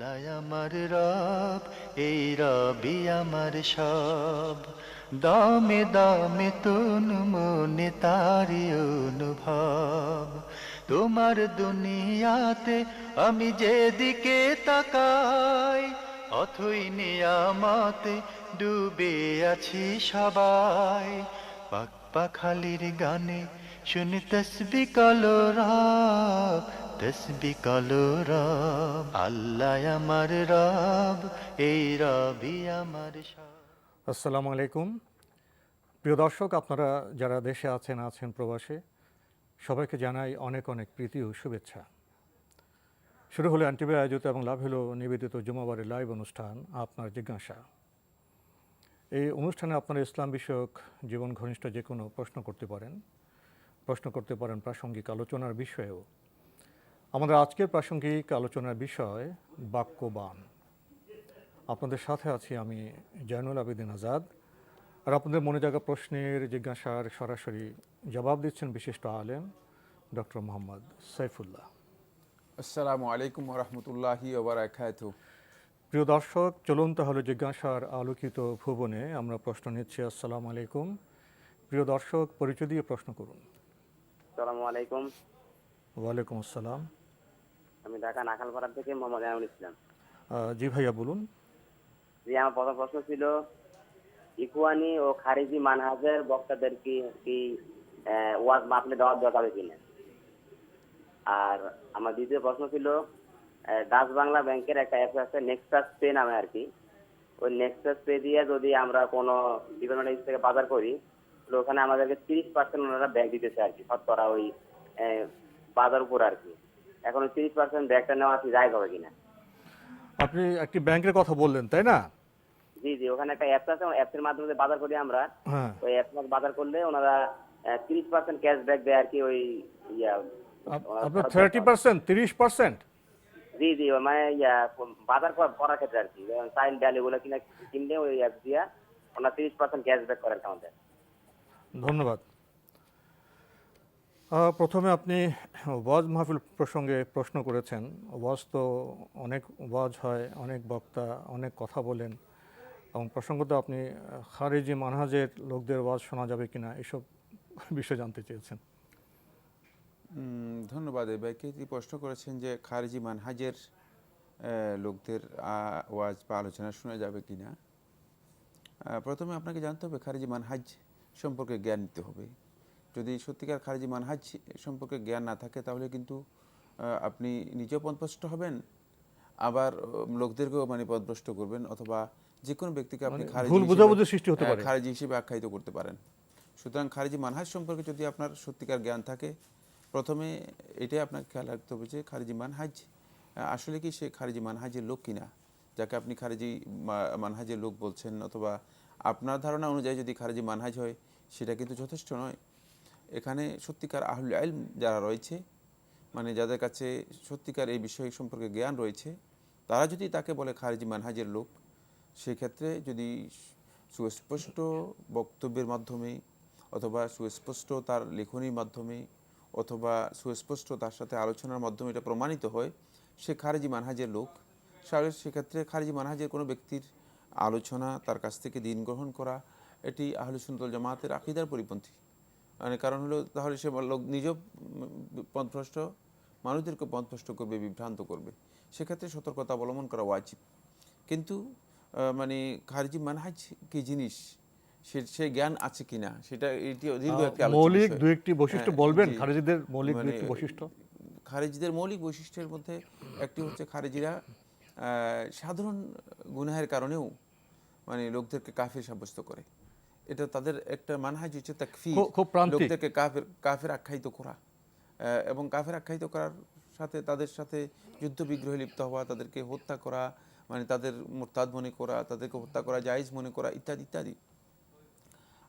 আল্লাহ আমার রব, এই রবি আমার সব। দামে দামে তুন মনে তারি অনুভব। তোমার দুনিয়াতে আমি যেদিকে তাকাই, অথই নিয়ামতে ডুবে আছি সবাই। পাক পাখালির গানে শুনি তসবি কলরব, তসবি কলরব। আল্লাহ আমার রব, এই রবি আমার সব। আসসালামু আলাইকুম। প্রিয় দর্শক, আপনারা যারা দেশে আছেন প্রবাসে, সবাইকে জানাই অনেক অনেক প্রীতি ও শুভেচ্ছা। শুরু হলো এনটিভি আয়োজিত এবং লাভ হলো নিবেদিত জুমাবারের লাইভ অনুষ্ঠান আপনার জিজ্ঞাসা। এই অনুষ্ঠানে আপনারা ইসলাম বিষয়ক জীবন ঘনিষ্ঠ যে কোনো প্রশ্ন করতে পারেন প্রাসঙ্গিক আলোচনার বিষয়েও। আমাদের আজকের প্রাসঙ্গিক আলোচনার বিষয় বাক্যবান। আপনাদের সাথে আছি আমি জয়নুল আবেদিন আজাদ। আর আপনাদের মনে জাগা প্রশ্নের জিজ্ঞাসার সরাসরি জবাব দিচ্ছেন বিশিষ্ট আলেম ডক্টর মোহাম্মদ সাইফুল্লাহ। আসসালামু আলাইকুম রহমতুল্লাহি ওয়া বারাকাতুহু। প্রিয় দর্শক, চলুন তাহলে জিজ্ঞাসার আলোকিত ভুবনে আমরা প্রশ্ন নিচ্ছি। আসসালামু আলাইকুম। প্রিয় দর্শক, পরিচয় দিয়ে প্রশ্ন করুন। আসসালামু আলাইকুম। ওয়ালাইকুম আসসালাম। আমি ঢাকা নাখালপাড়া থেকে মোহাম্মদ এনামুল ইসলাম। জি ভাইয়া বলুন। জি, আমার প্রথম প্রশ্ন ছিল, ইখওয়ানি ও খারিজি মানহাজের বক্তাদের কি কি ওয়াজ মাহফিলে দাওয়াত দেওয়া যাবে কিনা? আর আমার দ্বিতীয় প্রশ্ন ছিল, ডাচ বাংলা ব্যাংকের একটা অ্যাপ আছে নেক্সাস পে নামে আর কি। ওই নেক্সাস পে দিয়ে যদি আমরা কোনো বিভিন্ন দেশ থেকে বাজার করি, তাহলে ওখানে আমাদেরকে 30% ওনারা ব্যাগ দিতেছে আর কি, শতকরা ওই বাজার উপর আর কি। এখন ওই 30% ব্যাগটা নেওয়া কি জায়েজ হবে কিনা? আপনি একটি ব্যাংকের কথা বললেন, তাই না? জি জি, ওখানে একটা অ্যাপস আছে, অ্যাপসের মাধ্যমে যে বাজার করি আমরা, হ্যাঁ। ওই অ্যাপস বাজার করলে ওনারা 30% ক্যাশব্যাক দেয় আর কি। ওই ইয়া আপনার 30%, 30%? জি জি, মানে বাজার করার ক্ষেত্রে আর কি, চাইল্ড ভ্যালু গুলো কিনলে ওই অ্যাপ দিয়া ওনারা 30% ক্যাশব্যাক করেন আমাদের। ধন্যবাদ। প্রথমে আপনি ওয়াজ মাহফিল প্রসঙ্গে প্রশ্ন করেছেন। ওয়াজ তো অনেক ওয়াজ হয়, অনেক বক্তা অনেক কথা বলেন, এবং প্রসঙ্গত আপনি খারিজি মানহাজের লোকদের ওয়াজ শোনা যাবে কিনা এসব বিষয়ে জানতে চেয়েছেন। ধন্যবাদ। এই ভাইকে প্রশ্ন করেছেন যে খারিজি মানহাজের লোকদের ওয়াজ বা আলোচনা শোনা যাবে কিনা। প্রথমে আপনাকে জানতে হবে খারিজি মানহাজ সম্পর্কে জ্ঞান নিতে হবে। যদি সত্যিকার খারিজি মানহাজ সম্পর্কে জ্ঞান না থাকে তাহলে কিন্তু আপনি নিজেও পথভ্রষ্ট হবেন, আবার লোকদেরকেও মানে পথভ্রষ্ট করবেন, অথবা যে কোনো ব্যক্তিকে আপনি ভুল বুঝাবুঝি সৃষ্টি হতে পারে, খারিজি হিসেবে আখ্যায়িত করতে পারেন। সুতরাং খারিজি মানহাজ সম্পর্কে যদি আপনার সত্যিকার জ্ঞান থাকে, প্রথমে এটাই আপনাকে খেয়াল রাখতে হবে যে খারিজি মানহাজ আসলে কি সে খারিজি মানহাজের লোক কিনা, যাকে আপনি খারিজি মানহাজের লোক বলছেন, অথবা আপনার ধারণা অনুযায়ী যদি খারিজি মানহাজ হয় সেটা কিন্তু যথেষ্ট নয়। এখানে সত্যিকার আহলুল ইলম যারা রয়েছে, মানে যাদের কাছে সত্যিকার এই বিষয় সম্পর্কে জ্ঞান রয়েছে, তারা যদি তাকে বলে খারিজি মানহাজের লোক, সেক্ষেত্রে যদি সুস্পষ্ট বক্তব্যের মাধ্যমে, অথবা সুস্পষ্ট তার লেখনীর মাধ্যমে, অথবা সুস্পষ্ট তার সাথে আলোচনার মাধ্যমে এটা প্রমাণিত হয় সে খারিজি মানহাজের লোক, সেক্ষেত্রে খারিজি মানহাজের কোনো ব্যক্তির আলোচনা, তার কাছ থেকে দিন গ্রহণ করা, এটি আহলে সুন্নাত ওয়াল জামাতের আকীদার পরিপন্থী। মানে কারণ হলো, তাহলে সে লোক নিজেও পথভ্রষ্ট, মানুষদেরকে পথভ্রষ্ট করবে, বিভ্রান্ত করবে। সেক্ষেত্রে সতর্কতা অবলম্বন করা ওয়াজিব। কিন্তু মানে খারিজি মানহাজ কি জিনিস সে জ্ঞান আছে কিনা, সেটা এটি দীর্ঘ একটি আলোচনা। মৌলিক দুই একটি বৈশিষ্ট্য বলবেন খারিজিদের মৌলিক দুই একটি বৈশিষ্ট্য। খারিজিদের মৌলিক বৈশিষ্ট্যের মধ্যে একটি হচ্ছে খারিজিরা সাধারণ গুনাহের কারণেও মানে লোকদেরকে কাফির সাব্যস্ত করে। এটা তাদের একটা মানহাজ হচ্ছে তাকফীর, লোকদেরকে কাফের আখ্যায়িত করা, এবং কাফের আখ্যায়িত করার সাথে তাদের সাথে যুদ্ধ বিগ্রহে লিপ্ত হওয়া, তাদেরকে হত্যা করা, মানে তাদের মুরতাদ মনে করা, তাদেরকে হত্যা করা জায়েজ মনে করা, ইত্যাদি ইত্যাদি।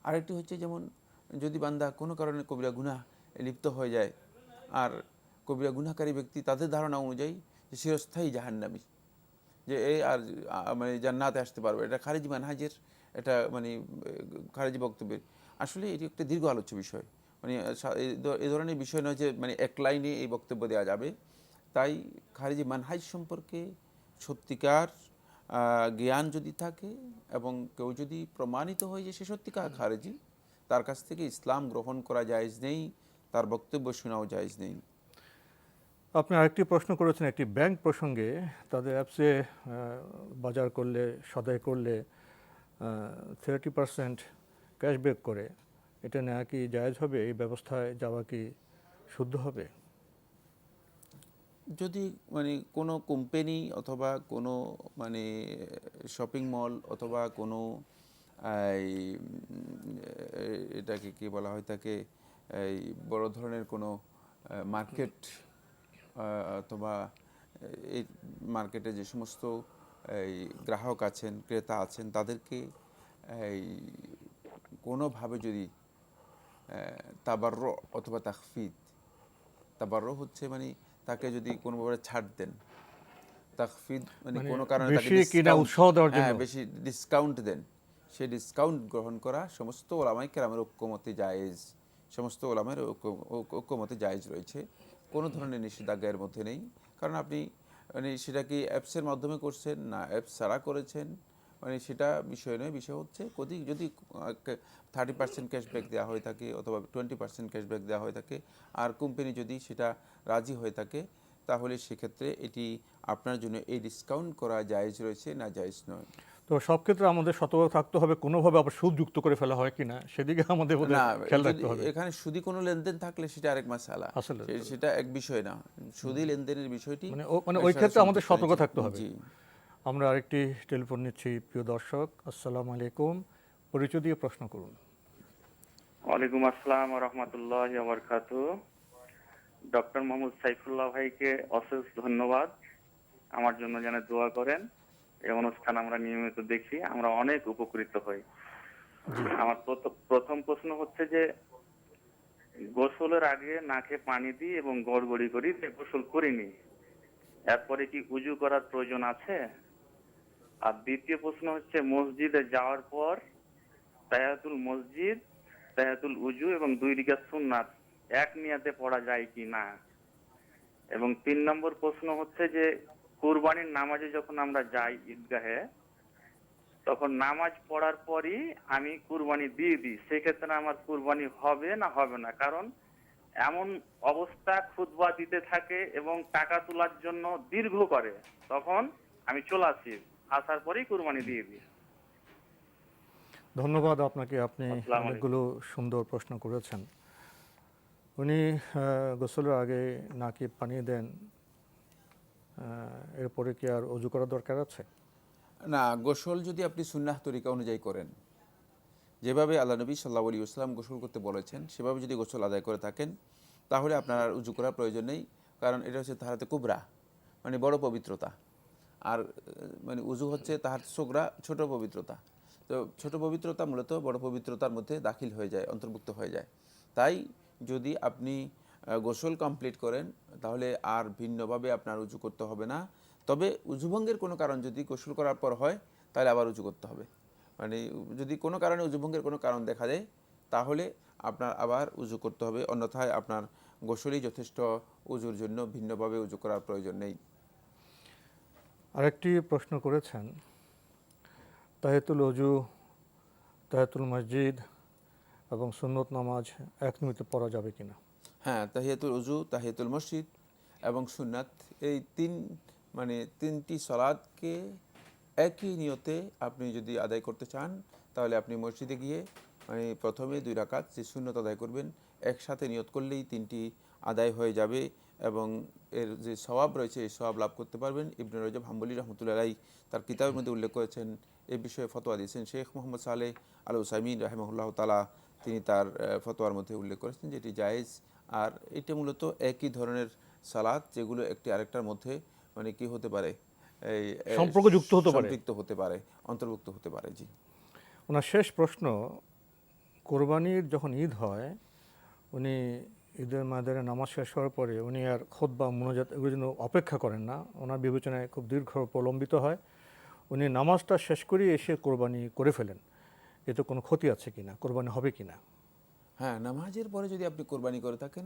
আরেকটি হচ্ছে, যেমন যদি বান্দা কোনো কারণে কবিরা গুনাহ লিপ্ত হয়ে যায়, আর কবিরা গুনাহকারী ব্যক্তি তাদের ধারণা অনুযায়ী যে চিরস্থায়ী জাহান্নামী, যে এই আর মানে জান্নাতে আসতে পারবে, এটা খারিজি মানহাজের, এটা মানে খারিজি বক্তব্যের। আসলে এটি একটা দীর্ঘ আলোচ্য বিষয়, মানে এই ধরনের বিষয় নয় যে মানে এক লাইনে এই বক্তব্য দেওয়া যাবে। তাই খারিজি মানহাজ সম্পর্কে সত্যিকার জ্ঞান যদি থাকে এবং কেউ যদি প্রমাণিত হয় যে সে সত্যিকার খারেজি, তার কাছ থেকে ইসলাম গ্রহণ করা জায়েজ নেই, তার বক্তব্য শোনাও জায়েজ নেই। আপনি আরেকটি প্রশ্ন করেছেন একটি ব্যাংক প্রসঙ্গে, তাদের অ্যাপসে বাজার করলে, সদাই করলে 30% ক্যাশব্যাক করে, এটা নেওয়া কি জায়েজ হবে? এই ব্যবস্থায় যাওয়া কি শুদ্ধ হবে? যদি মানে কোনো কোম্পানি অথবা কোনো মানে শপিং মল অথবা কোনো এই এটাকে কি বলা হয় তাকে, এই বড় ধরনের কোনো মার্কেট অথবা এই মার্কেটে যে সমস্ত এই গ্রাহক আছেন, ক্রেতা আছেন, তাদেরকে এই কোনোভাবে যদি তাবারর অথবা তাখফিদ, তাবারর হচ্ছে মানে তাকে যদি কোনোভাবে ছাড় দেন, তাখফিদ মানে মানে কোনো কারণে তাকে বেশি কিনা উৎসাহ দেওয়ার জন্য? বেশি ডিসকাউন্ট দেন, সেই ডিসকাউন্ট গ্রহণ করা সমস্ত ওলামাই কেরামের ঐক্যমতে জায়েজ, সমস্ত ওলামার ঐক্যমতে জায়েজ রয়েছে, কোনো ধরনের নিষেধাজ্ঞা এর মধ্যে নেই। কারণ আপনি মানে সেটা কি অ্যাপসের মাধ্যমে করছেন না অ্যাপস ছাড়া করেছেন, মানে সেটা বিষয় নয়। বিষয় হচ্ছে যদি 30% ক্যাশব্যাক দেওয়া হয়ে থাকে অথবা 20% ক্যাশব্যাক দেওয়া হয়ে থাকে আর কোম্পানি যদি সেটা রাজি হয়ে থাকে, তাহলে সেক্ষেত্রে এটি আপনার জন্য এই ডিসকাউন্ট করা জায়েজ রয়েছে, না জায়েজ নয়। তো সব ক্ষেত্রে আমাদের সতর্ক থাকতে হবে, কোনোভাবে আবার সুদ যুক্ত করে ফেলা হয় কিনা সেদিকে আমাদের না, খেয়াল যদি রাখতে হবে। এখানে সুদি কোনো লেনদেন থাকলে সেটা আরেক মাসালা, আসলে সেটা এক বিষয় না। সুদি লেনদেনের বিষয়টি মানে ওই ক্ষেত্রে আমাদের সতর্ক থাকতে হবে। জি। আমরা আরেকটি টেলিফোন নিচ্ছি। প্রিয় দর্শক, আসসালামু আলাইকুম, পরিচয় দিয়ে প্রশ্ন করুন। ওয়ালাইকুম আসসালাম ওয়া রাহমাতুল্লাহি ওয়া বারাকাতুহু। ডক্টর মোহাম্মদ সাইফুল্লাহ ভাইকে অশেষ ধন্যবাদ। আমার জন্য যেন দোয়া করেন। এই অনুষ্ঠান আমরা নিয়মিত দেখি, আমরা অনেক উপকৃত হই। আমার প্রথম প্রশ্ন হচ্ছে যে গোসলের আগে নাকে পানি দিই এবং গড়গড়ি করি, গোসল করিনি, এরপরে কি উজু করার প্রয়োজন আছে? আর দ্বিতীয় প্রশ্ন হচ্ছে মসজিদে যাওয়ার পর তাহিয়াতুল মসজিদ, তাহিয়াতুল উজু এবং 2 রাকাত সুন্নাত এক নিয়াতে পড়া যায় কি না? এবং 3 নম্বর প্রশ্ন হচ্ছে যে কুরবানির নামাজে যখন আমরা যাই ঈদগাহে, তখন নামাজ পড়ার পরই আমি কুরবানি দিয়ে দিই, সেক্ষেত্রে আমার কুরবানি হবে না হবে না? কারণ এমন অবস্থা খুতবা দিতে থাকে এবং টাকা তোলার জন্য দীর্ঘ করে, তখন আমি চলে আসি, আসার পরেই কুরবানি দিয়ে দিই। ধন্যবাদ আপনাকে, আপনি আসসালামু আলাইকুম। অনেকগুলো সুন্দর প্রশ্ন করেছেন। উনি গোসলের আগে নাকে পানি দেন, এরপরে কি আর অজু করার দরকার আছে? না, গোসল যদি আপনি সুন্নাহ তরিকা অনুযায়ী করেন, যেভাবে আল্লাহ নবী সাল্লাল্লাহু আলাইহি ওয়াসাল্লাম গোসল করতে বলেছেন, সেভাবে যদি গোসল আদায় করে থাকেন, তাহলে আপনার আর উজু করার প্রয়োজন নেই। কারণ এটা হচ্ছে তাহারাতে কুবরা, মানে বড় পবিত্রতা। আর মানে উজু হচ্ছে তাহার সোগরা, ছোট পবিত্রতা। তো ছোট পবিত্রতা মূলত বড় পবিত্রতার মধ্যে দাখিল হয়ে যায়, অন্তর্ভুক্ত হয়ে যায়। তাই যদি আপনি গোসল কমপ্লিট করেন, তাহলে আর ভিন্নভাবে আপনার উজু করতে হবে না। তবে উজুভঙ্গের কোনো কারণ যদি গোসল করার পর হয়, তাহলে আবার উজু করতে হবে। মানে যদি কোনো কারণে উজুভঙ্গের কোনো কারণ দেখা দেয়, তাহলে আপনার আবার উজু করতে হবে, অন্যথায় আপনার গোসলই যথেষ্ট, উজুর জন্য ভিন্নভাবে উজু করার প্রয়োজন নেই। আরেকটি প্রশ্ন করেছেন, তাহিয়াতুল অজু, তাহিয়াতুল মসজিদ এবং সুন্নত নামাজ এক নিয়তে পড়া যাবে কিনা? হ্যাঁ, তাহিয়াতুল উজু, তাহিয়াতুল মসজিদ এবং সুন্নাত, এই তিনটি সালাতকে একই নিয়তে আপনি যদি আদায় করতে চান, তাহলে আপনি মসজিদে গিয়ে প্রথমে 2 রাকাত যে সুন্নত আদায় করবেন, একসাথে নিয়ত করলেই 3টি আদায় হয়ে যাবে এবং এর যে সওয়াব রয়েছে এই সওয়াব লাভ করতে পারবেন। ইবনে রজব হাম্বলী রহমতুল্লাহ আলাইহি তার কিতাবের মধ্যে উল্লেখ করেছেন, এই বিষয়ে ফতোয়া দিয়েছেন। শেখ মোহাম্মদ সালেহ আল উসাইমিন রাহিমাহুল্লাহ তাআলা তিনি তার ফতোয়ার মধ্যে উল্লেখ করেছেন যে এটি জায়েজ। আর এটা মূলত একই ধরনের সালাত, যেগুলো একটি আরেকটার মধ্যে মানে কি হতে পারে, এই সম্পর্কযুক্ত হতে পারে, সম্পৃক্ত হতে পারে, অন্তর্ভুক্ত হতে পারে। জি। ওনার শেষ প্রশ্ন, কোরবানির যখন ঈদ হয়, উনি ঈদের মাদারে নামাজ শেষ হওয়ার পরে উনি আর খুতবা, মুনাজাত এগুলোর জন্য অপেক্ষা করেন না, ওনার বিবেচনায় খুব দীর্ঘ প্রলম্বিত হয়, উনি নামাজটা শেষ করে এসে কোরবানি করে ফেলেন, এতে কোনো ক্ষতি আছে কিনা, কোরবানি হবে কিনা? হ্যাঁ, নামাজের পরে যদি আপনি কোরবানি করে থাকেন,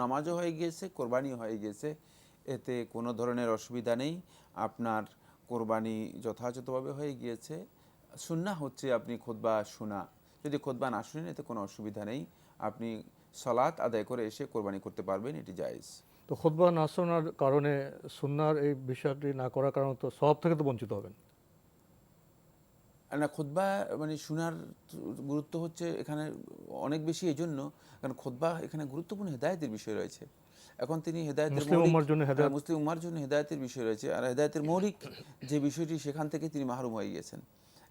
নামাজও হয়ে গিয়েছে, কোরবানিও হয়ে গিয়েছে, এতে কোনো ধরনের অসুবিধা নেই। আপনার কোরবানি যথাযথভাবে হয়ে গিয়েছে। সুন্নাহ হচ্ছে আপনি খুতবা শোনা। যদি খুতবা না শুনেন এতে কোনো অসুবিধা নেই, আপনি সালাত আদায় করে এসে কোরবানি করতে পারবেন, এটি জায়েজ। তো খুতবা না শোনার কারণে সুন্নার এই বিষয়টি না করার কারণে তো সওয়াব থেকে তো বঞ্চিত হবেন। না, খুতবা মানে শোনার গুরুত্ব হচ্ছে এখানে অনেক বেশি, এই জন্য কারণ খুতবা এখানে গুরুত্বপূর্ণ হেদায়েতের বিষয় রয়েছে। এখন তিনি হেদায়েতের মুসলিম উম্মার জন্য হেদায়েত, মুসলিম উম্মার জন্য হেদায়েতের বিষয় রয়েছে, আর হেদায়েতের মৌলিক যে বিষয়টি সেখান থেকে তিনি মাহরুম হয়ে গিয়েছেন।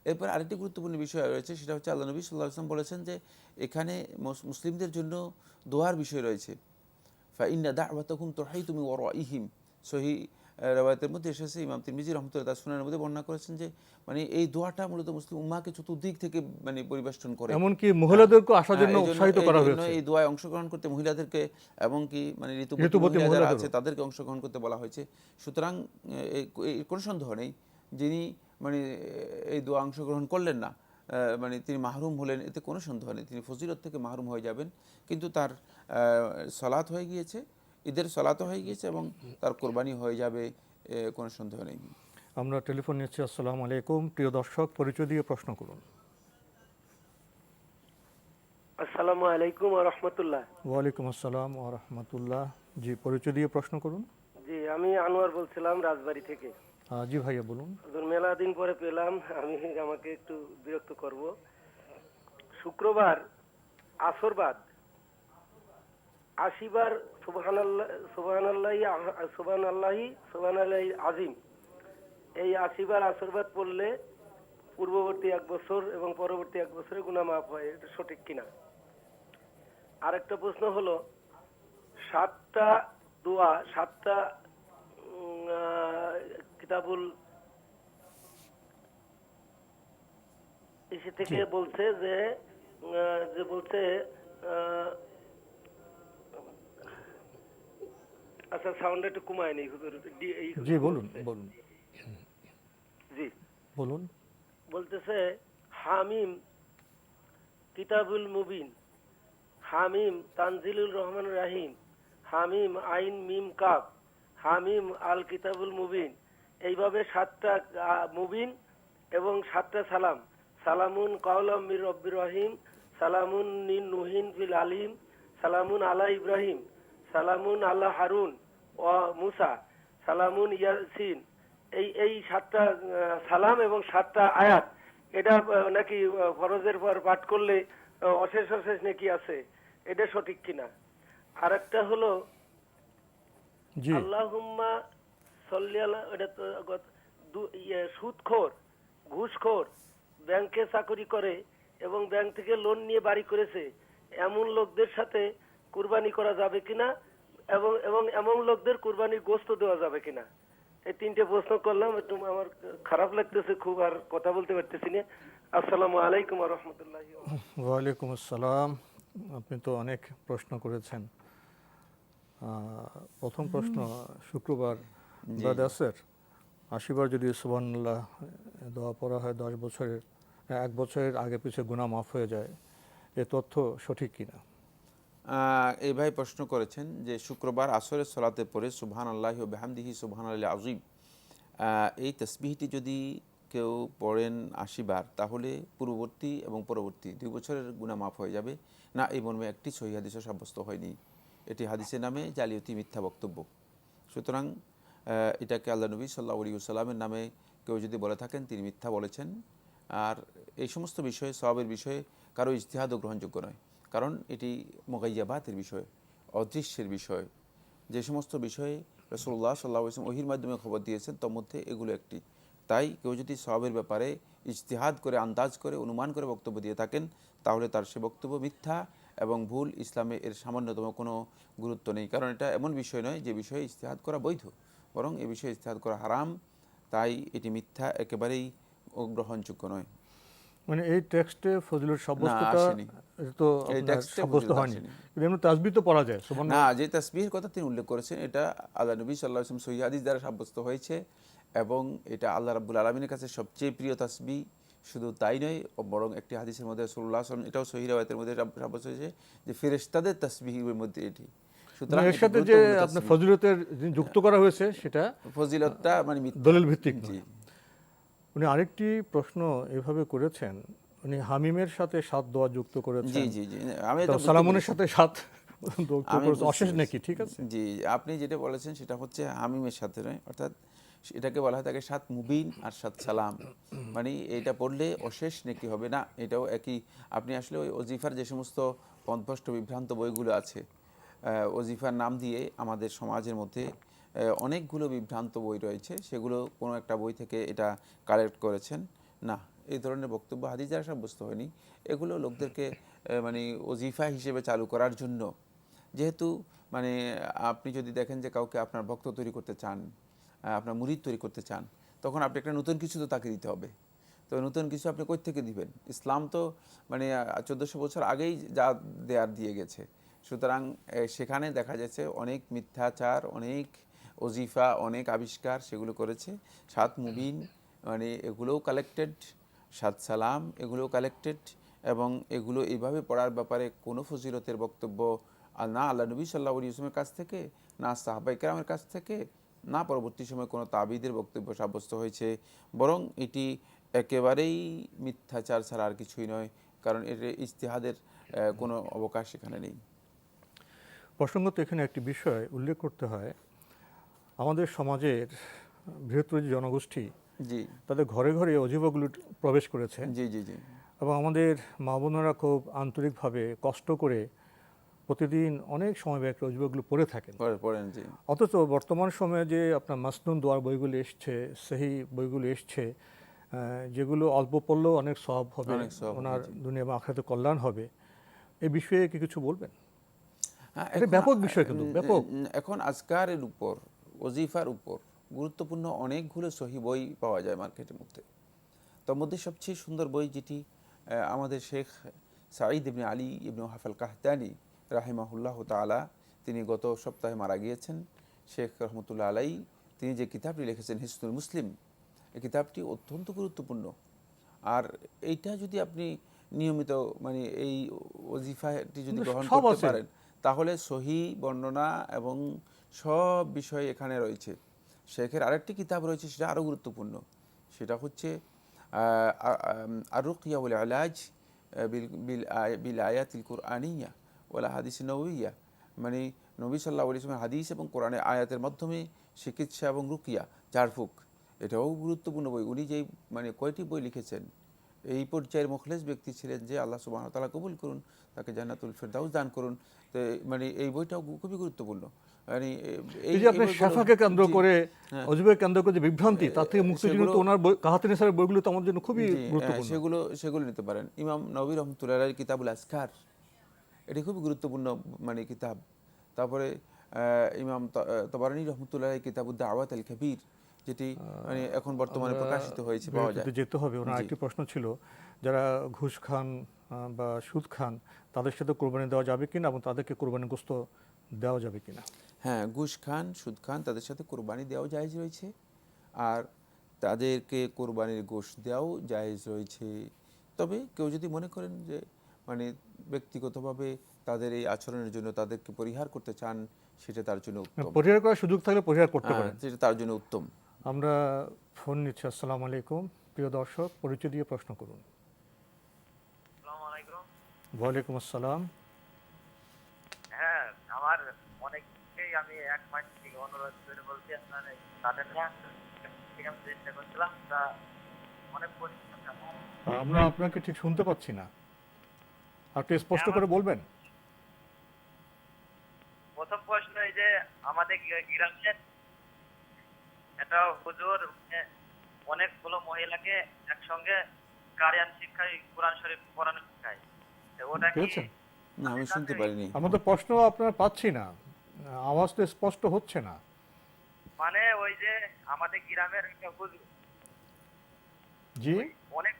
এরপর আরেকটি গুরুত্বপূর্ণ বিষয় রয়েছে, সেটা হচ্ছে আল্লাহ নবী সাল্লাল্লাহু আলাইহি ওয়াসাল্লাম বলেছেন যে এখানে মুসলিমদের জন্য দোয়ার বিষয় রয়েছে। ফাইন্না দাওয়াতাকুম তুহাইতু মিন ওয়ারাইহিম, সহিহ রওয়ায়াতের মধ্যে এসেছে, ইমাম তিরমিজি রাহমাতুল্লাহ তার সুনানের মধ্যে বর্ণনা করেছেন যে মানে এই দোয়াটা মূলত মুসলিম উম্মাহকে চতুর্দিক থেকে মানে পরিবেষ্টন করে। এমনকি মহিলাদেরকে আসার জন্য এই জন্য উৎসাহিত করা হয়েছে। এই দোয়ায় অংশগ্রহণ করতে মহিলাদেরকে এবং কি মানে ঋতুবতী ঋতুবতী মহিলা যারা আছে মহিলাদেরও। তাদেরকে অংশগ্রহণ করতে বলা হয়েছে। সুতরাং কোনো সন্দেহ নেই, যিনি মানে এই দোয়া অংশগ্রহণ করলেন না মানে তিনি মাহরুম হলেন, এতে কোনো সন্দেহ নেই, তিনি ফজিলত থেকে মাহরুম হয়ে যাবেন। কিন্তু তার সালাত হয়ে গিয়েছে, ঈদের সালাতও হয়ে গিয়েছে এবং তার কোরবানি হয়ে যাবে, কোনো সন্দেহ নেই। আমরা টেলিফোন নিচ্ছি। আসসালামু আলাইকুম, প্রিয় দর্শক, পরিচয় দিয়ে প্রশ্ন করুন। আসসালামু আলাইকুম ওয়া রাহমাতুল্লাহ। ওয়ালাইকুম আসসালাম ওয়া রাহমাতুল্লাহ। জি, পরিচয় দিয়ে প্রশ্ন করুন। জি, আমি আনোয়ার বলছিলাম রাজবাড়ী থেকে। জি ভাইয়া বলুন। হুজুর, মেলা দিন পরে পেলাম, আমি আমাকে একটু বিরক্ত করব। শুক্রবার আসর বাদ ৮০ বার সুবহানাল্লাহ সুবহানাল্লাহি আজিম, এই ৮০ বার আসর বাদ পড়লে পূর্ববর্তী ১ বছর এবং পরবর্তী ১ বছরের গুনাহ মাফ হয়, এটা সঠিক কিনা? আরেকটা প্রশ্ন হলো, ৭টা দোয়া, ৭টা কিতাবুল এসে থেকে বলছে যে বলছে আচ্ছা, সাউন্ড একটু কমায় নেই হুজুর। জি বলুন বলুন জি বলুন। বলতেছে হামিম কিতাবুল মুবিন, হামিম তানজিলুর রহমান রাহিম, হামিম আইন মিম কাফ, হামিম আল কিতাবুল মুবিন, এইভাবে ৭টা মুবিন এবং ৭টা সালাম। সালামুন কাওলাম মির রব্বির রহিম, সালামুন নিন নুহিন ফিল আলিম, সালামুন আলা ইব্রাহিম, সালামুন আলা হারুন ও মুসা, সালামুন ইয়াসিন, এই ৭টা সালাম এবং ৭টা আয়াত, এটা নাকি ফরজের পর পাঠ করলে অশেষ অশেষ নাকি আছে, এটা সঠিক কিনা? আর একটা হলো জি আল্লাহুম্মা সাল্লি আলা, এটা তো সুদখোর, ঘুষখোর, ব্যাংকে চাকরি করে এবং ব্যাংক থেকে লোন নিয়ে বাড়ি করেছে, এমন লোকদের সাথে কুরবানি করা যাবে কিনা এবং এবং এমন লোকদের কুরবানির গোশত দেওয়া যাবে কিনা? এই 3টে প্রশ্ন করলাম, একটু আমার খারাপ লাগতেছে খুব, আর কথা বলতে পারতেছি না। আসসালামু আলাইকুম ওয়া রাহমাতুল্লাহি ওয়া বারাকাতুহু। ওয়ালাইকুম আসসালাম। আপনি তো অনেক প্রশ্ন করেছেন। প্রথম প্রশ্ন, শুক্রবার ব্রাদার্সের ৮০ বার যদি সুবহানাল্লাহ দোয়া পড়া হয় ১০ বছরের ১ বছরের আগে পিছিয়ে গুনাহ মাফ হয়ে যায়, এ তথ্য সঠিক কিনা? এই ভাই প্রশ্ন করেছেন যে শুক্রবার আসরের সলাতে পরে সুবহানাল্লাহি ওয়া বিহামদিহি সুবহানাল্লাহিল আযীম, এই তাসবিহটি যদি কেউ পড়েন ৮০ বার, তাহলে পূর্ববর্তী এবং পরবর্তী ২ বছরের গুনাহ মাফ হয়ে যাবে না, এই মর্মে একটি সহিহ হাদিসও সাব্যস্ত হয়নি। এটি হাদিসের নামে জালিয়াতি, মিথ্যা বক্তব্য। সুতরাং এটাকে আল্লাহ নবী সাল্লাল্লাহু আলাইহি ওয়াসাল্লামের নামে কেউ যদি বলে থাকেন, তিনি মিথ্যা বলেছেন। আর এই সমস্ত বিষয়ে, সওয়াবের বিষয়ে কারো ইজতিহাদও গ্রহণযোগ্য নয়, কারণ এটি মুগাইয়াবাতের বিষয়, অদৃশ্যের বিষয়। যে সমস্ত বিষয়ে রাসূলুল্লাহ সাল্লাল্লাহু আলাইহি ওয়াসাল্লাম ওহীর মাধ্যমে খবর দিয়েছেন, তার মধ্যে এগুলো একটি। তাই কেউ যদি সওয়াবের ব্যাপারে ইজতিহাদ করে, আন্দাজ করে, অনুমান করে বক্তব্য দিয়ে থাকেন, তাহলে তার সে বক্তব্য মিথ্যা এবং ভুল, ইসলামে এর সামান্যতম কোনো গুরুত্ব নেই। কারণ এটা এমন বিষয় নয় যে বিষয়ে ইজতিহাদ করা বৈধ, বরং এ বিষয়ে ইজতিহাদ করা হারাম। তাই এটি মিথ্যা, একেবারেই গ্রহণযোগ্য নয়। মানে এই টেক্সটে ফজিলত সাব্যস্তটা আসেনি। তো এই আপনার টেক্সটে সাব্যস্ত ফজিলত হয়নি, আসেনি। কিন্তু এমনি তাসবিহ তো পড়া যায় সুবহানাল্লাহ। না, যে তাসবিহের কথা তিনি উল্লেখ করেছেন, এটা আল্লাহ নবী সাল্লাল্লাহু আলাইহি ওয়াসাল্লাম সহিহ হাদিস দ্বারা সাব্যস্ত হয়েছে এবং এটা আল্লাহ রাব্বুল আলামিনের কাছে সবচেয়ে প্রিয় তাসবিহ। শুধু তাই নয়, বরং একটি হাদিসের মধ্যে রাসূলুল্লাহ সাল্লাল্লাহু আলাইহি ওয়াসাল্লাম, এটাও সহিহ রাওয়ায়াতের মধ্যে সাব্যস্ত হয়েছে যে ফেরেশতাদের তাসবিহের মধ্যে এটি। সুতরাং এর এটা সাথে যে গুরুত্বপূর্ণ আপনার তাসবিহ। ফজিলতের যে যুক্ত করা হয়েছে সেটা ফজিলতটা মানে মিথ্যা। দলিল ভিত্তিক জি নয়। উনি আরেকটি প্রশ্ন এভাবে করেছেন, উনি হামিমের সাথে সাত দোয়া যুক্ত জি করেছেন, জি জি আমি তো এটা বুঝতে সালামুনের পেরেছি। সাথে সাত যুক্ত আমি করেছেন, বুঝতে অশেষ পেরেছি। নাকি? ঠিক আছে। জি, আপনি যেটা বলেছেন সেটা হচ্ছে হামিমের সাথে নয়, অর্থাৎ এটাকে বলা হয় থাকে সাত মুবিন আর সাত সালাম, মানে এটা পড়লে অশেষ নেকি হবে না, এটাও একই। আপনি আসলে ওই ওজিফার যে সমস্ত পথভ্রষ্ট বিভ্রান্ত বইগুলো আছে, ওজিফার নাম দিয়ে আমাদের সমাজের মধ্যে অনেকগুলো বিভ্রান্ত বই রয়েছে, সেগুলো কোনো একটা বই থেকে এটা কালেক্ট করেছেন না। এই ধরনের বক্তব্য হাদিস দ্বারা সাব্যস্ত হয়নি। এগুলো লোকদেরকে মানে ওজিফা হিসেবে চালু করার জন্য, যেহেতু মানে আপনি যদি দেখেন যে কাউকে আপনার ভক্ত তৈরি করতে চান, আপনার মুরিদ তৈরি করতে চান, তখন আপনি একটা নতুন কিছু তো তাকে দিতে হবে। তো নতুন কিছু আপনি কই থেকে দিবেন? ইসলাম তো মানে 1400 বছর আগেই যা দেয়ার দিয়ে গেছে। সুতরাং সেখানে দেখা যাচ্ছে অনেক মিথ্যাচার, অনেক ওজিফা, অনেক আবিষ্কার সেগুলো করেছে। সাত মুবিন মানে এগুলোও কালেক্টেড, সাত সালাম এগুলোও কালেক্টেড, এবং এগুলো এইভাবে পড়ার ব্যাপারে কোনো ফজিলতের বক্তব্য আর না আল্লাহ নবী সাল্লাল্লাহু আলাইহি ওয়াসাল্লামের কাছ থেকে, না সাহাবায়ে কেরামের কাছ থেকে, না পরবর্তী সময় কোনো তাবিদের বক্তব্য সাব্যস্ত হয়েছে। বরং এটি একেবারেই মিথ্যাচার ছাড়া আর কিছুই নয়, কারণ এর ইজতিহাদের কোনো অবকাশ এখানে নেই। প্রসঙ্গত এখানে একটি বিষয় উল্লেখ করতে হয়, আমাদের সমাজের বৃহত্তর যে জনগোষ্ঠী, জি তাদের ঘরে ঘরে অজিফাগুলো প্রবেশ করেছে, জি জি জি এবং আমাদের মা বোনেরা খুব আন্তরিকভাবে কষ্ট করে প্রতিদিন অনেক সময় ব্যয় করে অজিফাগুলো পড়ে থাকেন। পড়েন জি অথচ বর্তমান সময়ে যে আপনার মাসনুন দোয়ার বইগুলো এসছে, সেই বইগুলো এসছে, যেগুলো অল্প পড়লেও অনেক সওয়াব হবে, অনেক সওয়াব হবে, ওনার জি। দুনিয়া বা আখিরাতে কল্যাণ হবে, এই বিষয়ে কি কিছু বলবেন? হ্যাঁ, এটা এখন ব্যাপক বিষয়, কিন্তু ব্যাপক। এখন আজকারের উপর, ওজিফার উপর গুরুত্বপূর্ণ অনেকগুলো সহি বই পাওয়া যায় মার্কেটের মধ্যে। তার মধ্যে সবচেয়ে সুন্দর বই যেটি আমাদের শেখ সাঈদ ইবনে আলী ইবনে ওয়াহাব আল কাহতানি রাহিমাহুল্লাহ তাআলা, তিনি গত সপ্তাহে মারা গিয়েছেন, শেখ রহমতুল্লাহ আলাই, তিনি যে কিতাবটি লিখেছেন হিসনুল মুসলিম, এই কিতাবটি অত্যন্ত গুরুত্বপূর্ণ। আর এইটা যদি আপনি নিয়মিত মানে এই ওজিফাটি যদি কিন্তু গ্রহণ সব করতে আছে। পারেন, তাহলে সহি বর্ণনা এবং সব বিষয় এখানে রয়েছে। শেখের আরেকটি কিতাব রয়েছে, সেটা আরও গুরুত্বপূর্ণ, সেটা হচ্ছে আর রুকিয়া ওয়াল ইলাজ বিল আয়াতিল কুরআনিয়া ওয়াল হাদিস নববিয়া, মানে নবী সাল্লাল্লাহু আলাইহি ওয়াসাল্লাম হাদিস এবং কোরআনের আয়াতের মাধ্যমে চিকিৎসা এবং রুকিয়া, ঝাড়ফুঁক, এটাও গুরুত্বপূর্ণ বই। উনি যেই মানে কয়টি বই লিখেছেন, এই পর্যায়ের মুখলেস ব্যক্তি ছিলেন যে আল্লাহ সুবহানাহু ওয়া তাআলা কবুল করুন, তাকে জান্নাতুল ফেরদাউস দান করুন। তো মানে এই বইটাও খুবই গুরুত্বপূর্ণ। মানে এই যে আপনি শেফাকে কেন্দ্র করে, হ্যাঁ। অজিফাকে কেন্দ্র করে যে বিভ্রান্তি, তার থেকে মুক্তির জন্য তো ওনার কাহাতে নিসারের বইগুলো তো আমাদের জন্য খুবই জি গুরুত্বপূর্ণ। সেগুলো নিতে পারেন। ইমাম নবী রহমতুল্লাহ আলাইহির কিতাবুল আজকার, এটি খুবই গুরুত্বপূর্ণ মানে কিতাব। তারপরে ইমাম তবারানী রহমতুল্লাহ আলাইহির কিতাবুদ দাওয়াত আল কবির, যেটি মানে এখন বর্তমানে প্রকাশিত হয়েছে, পাওয়া যায়। বিরতিতে যেতে হবে। ওনার জি। আরেকটি প্রশ্ন ছিল, যারা ঘুষ খান বা সুদ খান, তাদের সাথে কোরবানি দেওয়া যাবে কিনা, এবং তাদেরকে কোরবানি গোশত দেওয়া যাবে কিনা? হ্যাঁ, ঘুষ খান, সুদ খান, তাদের সাথে কোরবানি দেওয়াও জায়েজ রয়েছে, আর তাদেরকে কোরবানির গোশত দেওয়াও জায়েজ রয়েছে। তবে কেউ যদি মনে করেন যে মানে ব্যক্তিগতভাবে তাদের এই আচরণের জন্য তাদেরকে পরিহার করতে চান, সেটা তার জন্য উত্তম। পরিহার করার সুযোগ থাকলে পরিহার করতে হ্যাঁ, পারেন। সেটা তার জন্য উত্তম। আমরা ফোন নিচ্ছি। আসসালামু আলাইকুম, প্রিয় দর্শক, পরিচয় দিয়ে প্রশ্ন করুন। ওয়ালাইকুম আসসালাম। হ্যাঁ, আমার অনেককেই আমি এক মাস থেকে অনুরোধ করে বলছি আপনার তাদের আমি চেষ্টা করছিলাম, তা অনেক পরিশ্রম। আমরা আপনাকে ঠিক শুনতে পাচ্ছি না, আপনি স্পষ্ট করে বলবেন। প্রথম প্রশ্ন, এই যে আমাদের গ্রামের একটা হুজুর অনেকগুলো মহিলাকে একসঙ্গে কারিয়ান শিক্ষায় কোরআন শরীফ পড়ানো শিখায়, ওটা কি? পেয়েছেন? না, আমি শুনতে পারিনি। আমাদের প্রশ্ন আপনার পাচ্ছি না, আওয়াজ তো স্পষ্ট হচ্ছে না। মানে ওই যে আমাদের গ্রামের একটা হুজুর, জি, অনেক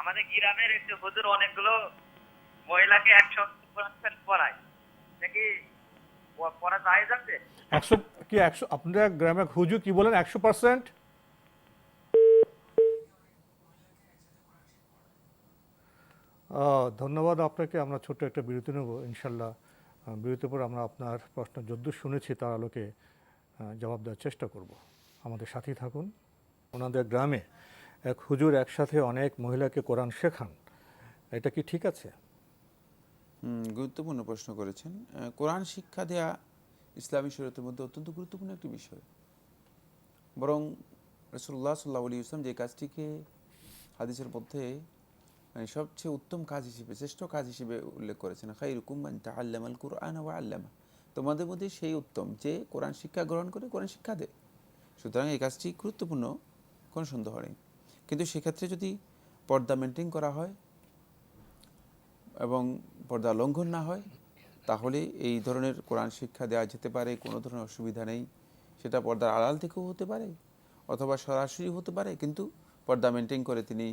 আমাদের গ্রামের একটা হুজুর অনেকগুলো মহিলাকে একসঙ্গে কোরআন শরীফ পড়ায়, নাকি পড়া যায় যাচ্ছে? 100 কি 100? আপনার গ্রামে হুজুর কি বলেন 100%? ধন্যবাদ আপনাকে। আমরা ছোট্ট একটা বিরতি নেব, ইনশাল্লাহ বিরতির পর আমরা আপনার প্রশ্ন যদ্দূর শুনেছি তার আলোকে জবাব দেওয়ার চেষ্টা করব। আমাদের সাথেই থাকুন। ওনাদের গ্রামে এক হুজুর একসাথে অনেক মহিলাকে কোরআন শেখান, এটা কি ঠিক আছে? গুরুত্বপূর্ণ প্রশ্ন করেছেন। কোরআন শিক্ষা দেয়া ইসলামী শরীয়তের মধ্যে অত্যন্ত গুরুত্বপূর্ণ একটি বিষয়। বরং রাসূলুল্লাহ সাল্লাল্লাহু আলাইহি ওয়াসাল্লাম যে কাজটিকে হাদিসের মধ্যে মানে সবচেয়ে উত্তম কাজ হিসেবে, শ্রেষ্ঠ কাজ হিসেবে উল্লেখ করেছেন, খায়রুকুম মান তাআল্লামাল কুরআনা ওয়া আল্লামা, তোমাদের মধ্যে সেই উত্তম যে কোরআন শিক্ষা গ্রহণ করে কোরআন শিক্ষা দেয়। সুতরাং এই কাজটি গুরুত্বপূর্ণ, কোনো সন্দেহ নেই। কিন্তু সেক্ষেত্রে যদি পর্দা মেনটেন করা হয় এবং পর্দা লঙ্ঘন না হয়, তাহলে এই ধরনের কোরআন শিক্ষা দেওয়া যেতে পারে, কোনো ধরনের অসুবিধা নেই। সেটা পর্দার আড়াল থেকেও হতে পারে অথবা সরাসরি হতে পারে, কিন্তু পর্দা মেনটেন করে তিনি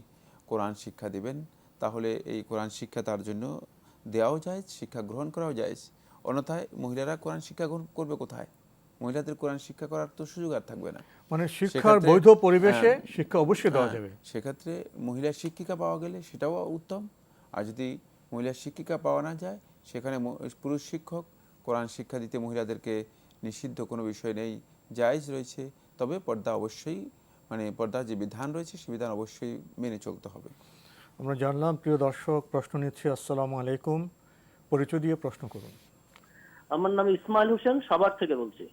কোরআন শিক্ষা দেবেন, তাহলে এই কোরআন শিক্ষা তার জন্য দেওয়াও যায়, শিক্ষা গ্রহণ করাও যায়। অন্যথায় মহিলারা কোরআন শিক্ষা গ্রহণ করবে কোথায়? মহিলাদের কোরআন শিক্ষা করার তো সুযোগ আর থাকবে না। মানে শিক্ষার বৈধ পরিবেশে শিক্ষা অবশ্যই দেওয়া যাবে। সেক্ষেত্রে মহিলা শিক্ষিকা পাওয়া গেলে সেটাও উত্তম। আর যদি মহিলা শিক্ষিকা পাওয়া না যায়, সেখানে পুরুষ শিক্ষক কোরআন শিক্ষা দিতে মহিলাদেরকে নিষিদ্ধ কোনো বিষয় নেই, জায়েজ রয়েছে। তবে পর্দা অবশ্যই, মানে পর্দার যে বিধান রয়েছে সে বিধান অবশ্যই মেনে চলতে হবে। আমরা জানলাম। প্রিয় দর্শক, প্রশ্ন নিচ্ছি। আসসালামু আলাইকুম, পরিচয় দিয়ে প্রশ্ন করুন। আমার নাম ইসমাইল হোসেন, সাভার থেকে বলছি।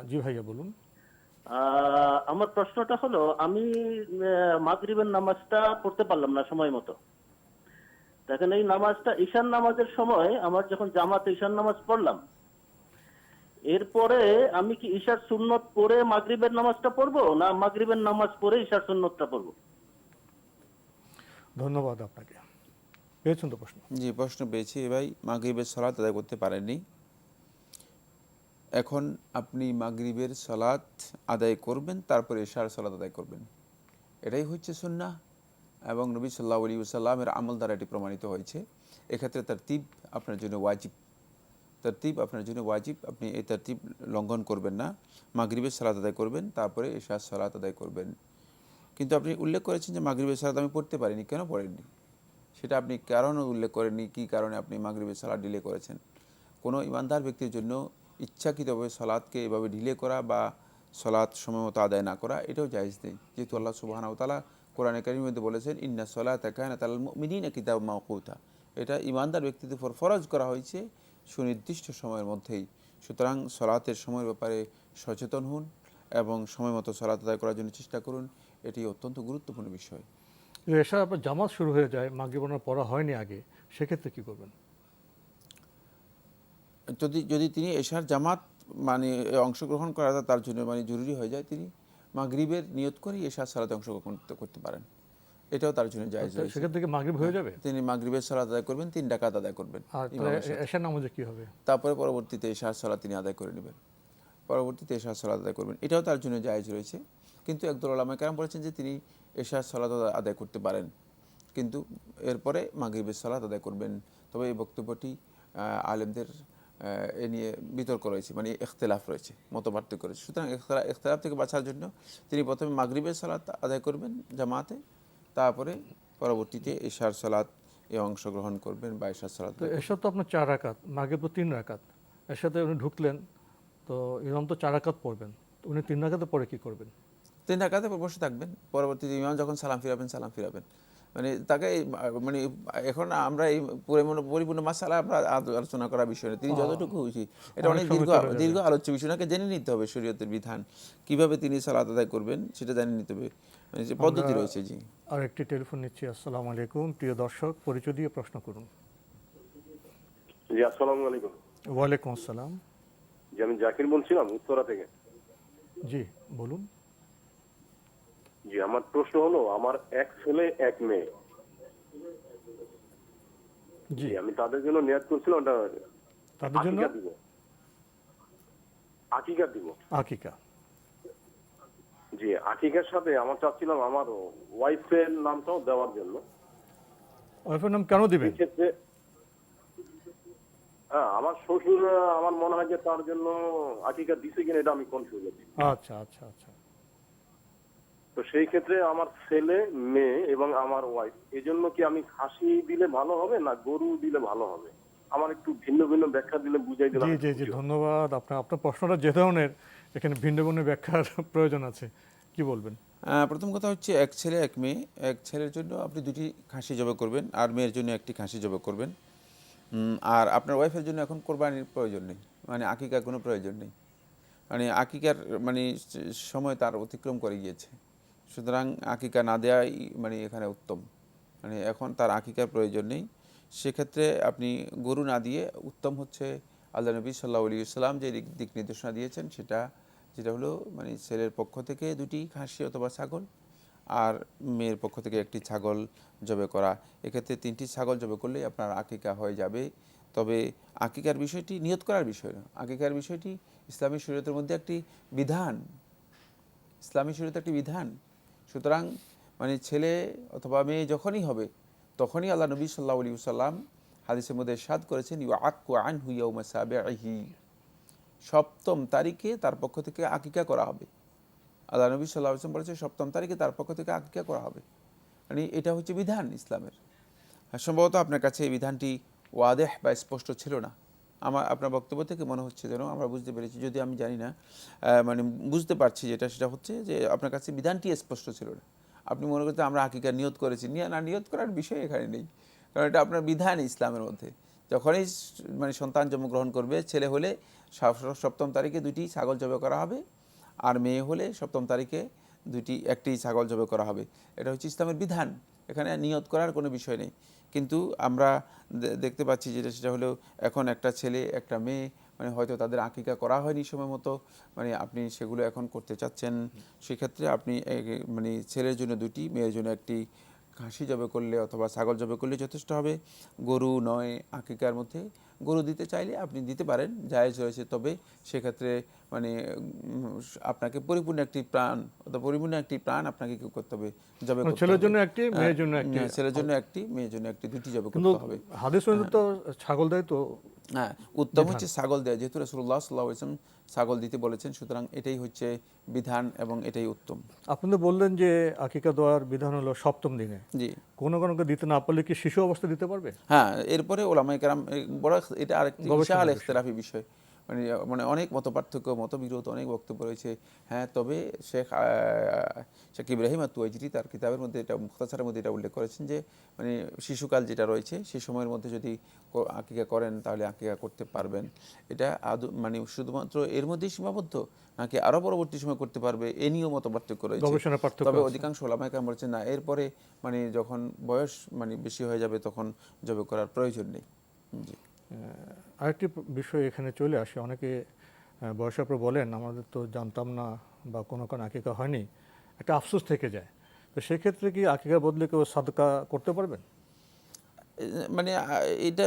জি ভাইয়া বলুন। আমার প্রশ্নটা হলো, আমি মাগরিবের নামাজটা পড়তে পারলাম না সময় মতো। দেখেন, এই নামাজটা ঈশান নামাজের সময় আমার যখন জামাতে ঈশান নামাজ পড়লাম, এরপরে আমি কি ঈশার সুন্নত পড়ে মাগরিবের নামাজটা পড়বো, না মাগরিবের নামাজ পড়ে ঈশার সুন্নতটা পড়বো? ধন্যবাদ আপনাকে। পেয়েছেন তো প্রশ্ন? জি, প্রশ্ন পেয়েছি। ভাই মাগরিবের সালাত আদায় করতে পারেননি, এখন আপনি মাগরিবের সালাত আদায় করবেন, তারপরে ইশার সালাত আদায় করবেন। এটাই হচ্ছে সুন্নাহ এবং নবী সাল্লাল্লাহু আলাইহি ওয়াসাল্লামের আমল দ্বারা এটি প্রমাণিত হয়েছে। এক্ষেত্রে তারতিব আপনার জন্য ওয়াজিব, তারতিব আপনার জন্য ওয়াজিব। আপনি এই তারতিব লঙ্ঘন করবেন না। মাগরিবের সালাত আদায় করবেন, তারপরে ইশার সালাত আদায় করবেন। কিন্তু আপনি উল্লেখ করেছেন যে মাগরিবের সালাত আমি পড়তে পারিনি, কেন পড়েননি সেটা আপনি কারণও উল্লেখ করেননি, কী কারণে আপনি মাগরিবের সালাত ডিলে করেছেন। কোনো ইমানদার ব্যক্তির জন্য ইচ্ছাকৃতভাবে সালাতকে এভাবে ডিলে করা বা সালাত সময়মতো আদায় না করা, এটাও জায়েজ নেই। যেহেতু আল্লাহ সুবহানাহু ওয়া তাআলা কোরআনে কারীমের মধ্যে বলেছেন, ইন্না সলাতা কানাত আলাল মুমিনিনা কিতাবাম মাওকুতা, এটা ইমানদার ব্যক্তিদের উপর ফরজ করা হয়েছে সুনির্দিষ্ট সময়ের মধ্যেই। সুতরাং সালাতের সময়ের ব্যাপারে সচেতন হন এবং সময়মতো সালাত আদায় করার জন্য চেষ্টা করুন, এটি অত্যন্ত গুরুত্বপূর্ণ বিষয়। এশার আবার জামাত শুরু হয়ে যায়, মাগরিব পড়া হয়নি আগে, সেক্ষেত্রে কি করবেন? যদি তিনি এশার জামাত মানে অংশগ্রহণ করা তার জন্য মানে জরুরি হয়ে যায়, তিনি মাগরিবের নিয়ত করে এশার সালাতে অংশগ্রহণ করতে পারেন, এটাও তার জন্য জায়েজ রয়েছে। সেক্ষেত্রে কি মাগরিব হয়ে যাবে? তিনি মাগরিবের সালাত আদায় করবেন, 3 রাকাত আদায় করবেন, আর এশার নামাজে কি হবে? তারপরে পরবর্তীতে এশার সালাত তিনি আদায় করে নেবেন, পরবর্তীতে এশার সালাত আদায় করবেন, এটাও তার জন্য জায়েজ রয়েছে। কিন্তু একদল উলামা কেরাম বলেছেন যে তিনি এশার সালাত আদায় করতে পারেন, কিন্তু এরপরে মাগরিবের সালাত আদায় করবেন। তবে এই বক্তব্যটি আলেমদের এ নিয়ে বিতর্ক রয়েছে, মানে ইখতিলাফ রয়েছে, মতপার্থক্য রয়েছে। সুতরাং ইখতিলাফ থেকে বাঁচার জন্য তিনি প্রথমে মাগরিবের সালাত আদায় করবেন জামাতে, তারপরে পরবর্তীতে এশার সালাত এ অংশগ্রহণ করবেন বা এশার সালাত। এশার তো আপনার 4 রাকাত, মাগরিব তো 3 রাকাত। এশাতে উনি ঢুকলেন, তো ইমাম তো 4 রাকাত পড়বেন, উনি 3 রাকাতে পরে কি করবেন? 3 রাকাতে বসে থাকবেন, পরবর্তীতে ইমাম যখন সালাম ফিরাবেন, মানে তাকে মানে এখন আমরা এই পরিপূর্ণ মাসালা আমরা আলোচনা করার বিষয় না, তিনি যতটুকু হয়েছি এটা অনেক দীর্ঘ আলোচ্য বিষয়, নাকি জেনে নিতে হবে শরীয়তের বিধান, কিভাবে তিনি সালাত আদায় করবেন সেটা জেনে নিতে হবে, মানে যে পদ্ধতি রয়েছে। জি, আর একটি টেলিফোন নিচ্ছি। আসসালামু আলাইকুম, প্রিয় দর্শক, পরিচয় দিয়ে প্রশ্ন করুন। জি, আসসালামু আলাইকুম। ওয়ালাইকুম আসসালাম। জি, আমি জাকির বলছিলাম উত্তরা থেকে। জি বলুন। জি, আমার প্রশ্ন হলো, আমার এক ছেলে এক মেয়ে। জি, আমি তাদের জন্য নিয়াত করছিলাম, তাদের জন্য আকিকা দিব। আকিকা। জি, আকিকার সাথে আমার চাচ্ছিলাম আমার ওয়াইফের নামটাও দেওয়ার জন্য। ওয়াইফের নাম কেন দিবেন? ক্ষেত্রে আমার শ্বশুর, আমার মনে হয় যে তার জন্য আকিকা দিছে কিনা এটা আমি কনফিউজ আছি। আচ্ছা আচ্ছা আচ্ছা। তো সেই ক্ষেত্রে আমার ছেলে, মেয়ে এবং আমার ওয়াইফ, এই জন্য কি আমি খাসি দিলে ভালো হবে না গরু দিলে ভালো হবে? আমার একটু ভিন্ন ভিন্ন ব্যাখ্যা দিলে বুঝাই দিলাম। জি জি জি, ধন্যবাদ। আপনার প্রশ্নটা যে ধরনের, এখানে ভিন্ন ভিন্ন ব্যাখ্যার প্রয়োজন আছে, কি বলবেন? প্রথম কথা হচ্ছে এক ছেলে এক মেয়ে, এক ছেলের জন্য আপনি দুটি খাসি জবাই করবেন আর মেয়ের জন্য একটি খাসি জবাই করবেন। আর আপনার ওয়াইফের জন্য এখন কোরবানির প্রয়োজন নেই, মানে আকিকার কোনো প্রয়োজন নেই, মানে আকিকার মানে সময় তার অতিক্রম করে গিয়েছে। সুতরাং আকিকা না দেওয়াই মানে এখানে উত্তম, মানে এখন তার আকিকার প্রয়োজন নেই। সেক্ষেত্রে আপনি গরু না দিয়ে উত্তম হচ্ছে আল্লাহ নবী সাল্লাল্লাহু আলাইহি ওয়াসাল্লাম যে দিক নির্দেশনা দিয়েছেন যেটা হলো মানে ছেলের পক্ষ থেকে দুটি খাসি অথবা ছাগল আর মেয়ের পক্ষ থেকে একটি ছাগল জবাই করা। এক্ষেত্রে 3টি ছাগল জবাই করলেই আপনার আকিকা হয়ে যাবে। তবে আকিকার বিষয়টি নিয়ত করার বিষয় না, আকিকার বিষয়টি ইসলামী শরীয়তের মধ্যে একটি বিধান, ইসলামী শরীয়তের একটি বিধান। সুতরাং মানে ছেলে অথবা মেয়ে যখনই হবে তখনই আল্লাহ নবী সাল্লাল্লাহু আলাইহি ওয়াসাল্লাম হাদিসের মধ্যে ইরশাদ করেছেন ইউআক্কু আনহু ইয়াউমা সাবিহি, 7ম তারিখে তার পক্ষ থেকে আকিকা করা হবে। আল্লাহ নবী সাল্লাল্লাহু আলাইহি ওয়াসাল্লাম বলেছেন 7ম তারিখে তার পক্ষ থেকে আকিকা করা হবে, মানে এটা হচ্ছে বিধান ইসলামের। সম্ভবত আপনার কাছে এই বিধানটি ওয়াদেহ বা স্পষ্ট ছিল না, আপনার বক্তব্য থেকে মনে হচ্ছে যেন আমরা বুঝতে পেরেছি, যদি আমি জানি না, মানে বুঝতে পারছি সেটা হচ্ছে যে আপনার কাছে বিধানটি স্পষ্ট ছিল না। আপনি মনে করতে আমরা আকিকার নিয়ত করেছি, নিয়ত করার বিষয় এখানে নেই, কারণ এটা আপনার বিধান ইসলামের মধ্যে। যখনই মানে সন্তান জন্মগ্রহণ করবে, ছেলে হলে 7ম তারিখে 2টি ছাগল জবাই করা হবে আর মেয়ে হলে 7ম তারিখে একটি ছাগল জবাই করা হবে। এটা হচ্ছে ইসলামের বিধান, এখানে নিয়ত করার কোনো বিষয় নেই। কিন্তু আমরা দেখতে পাচ্ছি সেটা হলো এখন একটা ছেলে একটা মেয়ে, মানে হয়তো তাদের আকিকা করা হয়নি সময় মতো, মানে আপনি সেগুলো এখন করতে চাচ্ছেন। সেক্ষেত্রে আপনি মানে ছেলের জন্য 2টি, মেয়ের জন্য একটি খাসি জবাই করলে অথবা ছাগল জবাই করলে যথেষ্ট হবে। গরু নয়, আকিকার মধ্যে গরু দিতে চাইলে আপনি দিতে পারেন, জায়েজ রয়েছে। তবে সেক্ষেত্রে মানে আপনাকে পরিপূর্ণ একটি প্রাণ আপনাকে কি করতে হবে, জবাই করতে হবে। ছেলের জন্য একটি, মেয়ের জন্য একটি। ছেলের জন্য একটি, মেয়ের জন্য একটি, 2টি জবাই কিন্তু করতে হবে। হাদিস অনুযায়ী তো ছাগল দেয় তো। হ্যাঁ, উত্তম হচ্ছে ছাগল দেয়, যেহেতু রাসূলুল্লাহ সাল্লাল্লাহু আলাইহি ওয়াসাল্লাম ছাগল দিতে বলেছেন, সুতরাং এটাই হচ্ছে বিধান এবং এটাই উত্তম। আপনি তো বললেন যে আকিকা দেওয়ার বিধান হলো 7ম দিনে। জি, কোনোকে দিতে না পারলে কি শিশু অবস্থা দিতে পারবে? হ্যাঁ, এরপরে ওলামায়ে কেরাম বড়, এটা আরেকটি গবেষণার বিশাল বিষয়। ইখতিলাফি বিষয়, মানে অনেক মতপার্থক্য, মতবিরোধ, অনেক বক্তব্য রয়েছে। হ্যাঁ, তবে শেখ ইব্রাহিম আত-তুওয়াইজিরি তার কিতাবের মধ্যে, এটা মুখতাসারের মধ্যে এটা উল্লেখ করেছেন যে মানে শিশুকাল যেটা রয়েছে সেই সময়ের মধ্যে যদি আকিকা করেন তাহলে আকিকা করতে পারবেন। এটা মানে শুধুমাত্র এর মধ্যেই সীমাবদ্ধ নাকি আরও পরবর্তী সময় করতে পারবে, এ নিয়েও মতপার্থক্য রয়েছে। গবেষণার পার্থক্য তবে আছে। অধিকাংশ ওলামায়ে কেরাম বলছেন না, এরপরে মানে যখন বয়স মানে বেশি হয়ে যাবে তখন জবাই করার প্রয়োজন নেই। জি, আরেকটি বিষয় এখানে চলে আসে, অনেকে বয়সের পর বলেন আমাদের তো জানতাম না বা কোনো আকিকা হয়নি, একটা আফসোস থেকে যায়। তো সেক্ষেত্রে কি আকিকার বদলে কেউ সাদকা করতে পারবেন? মানে এটা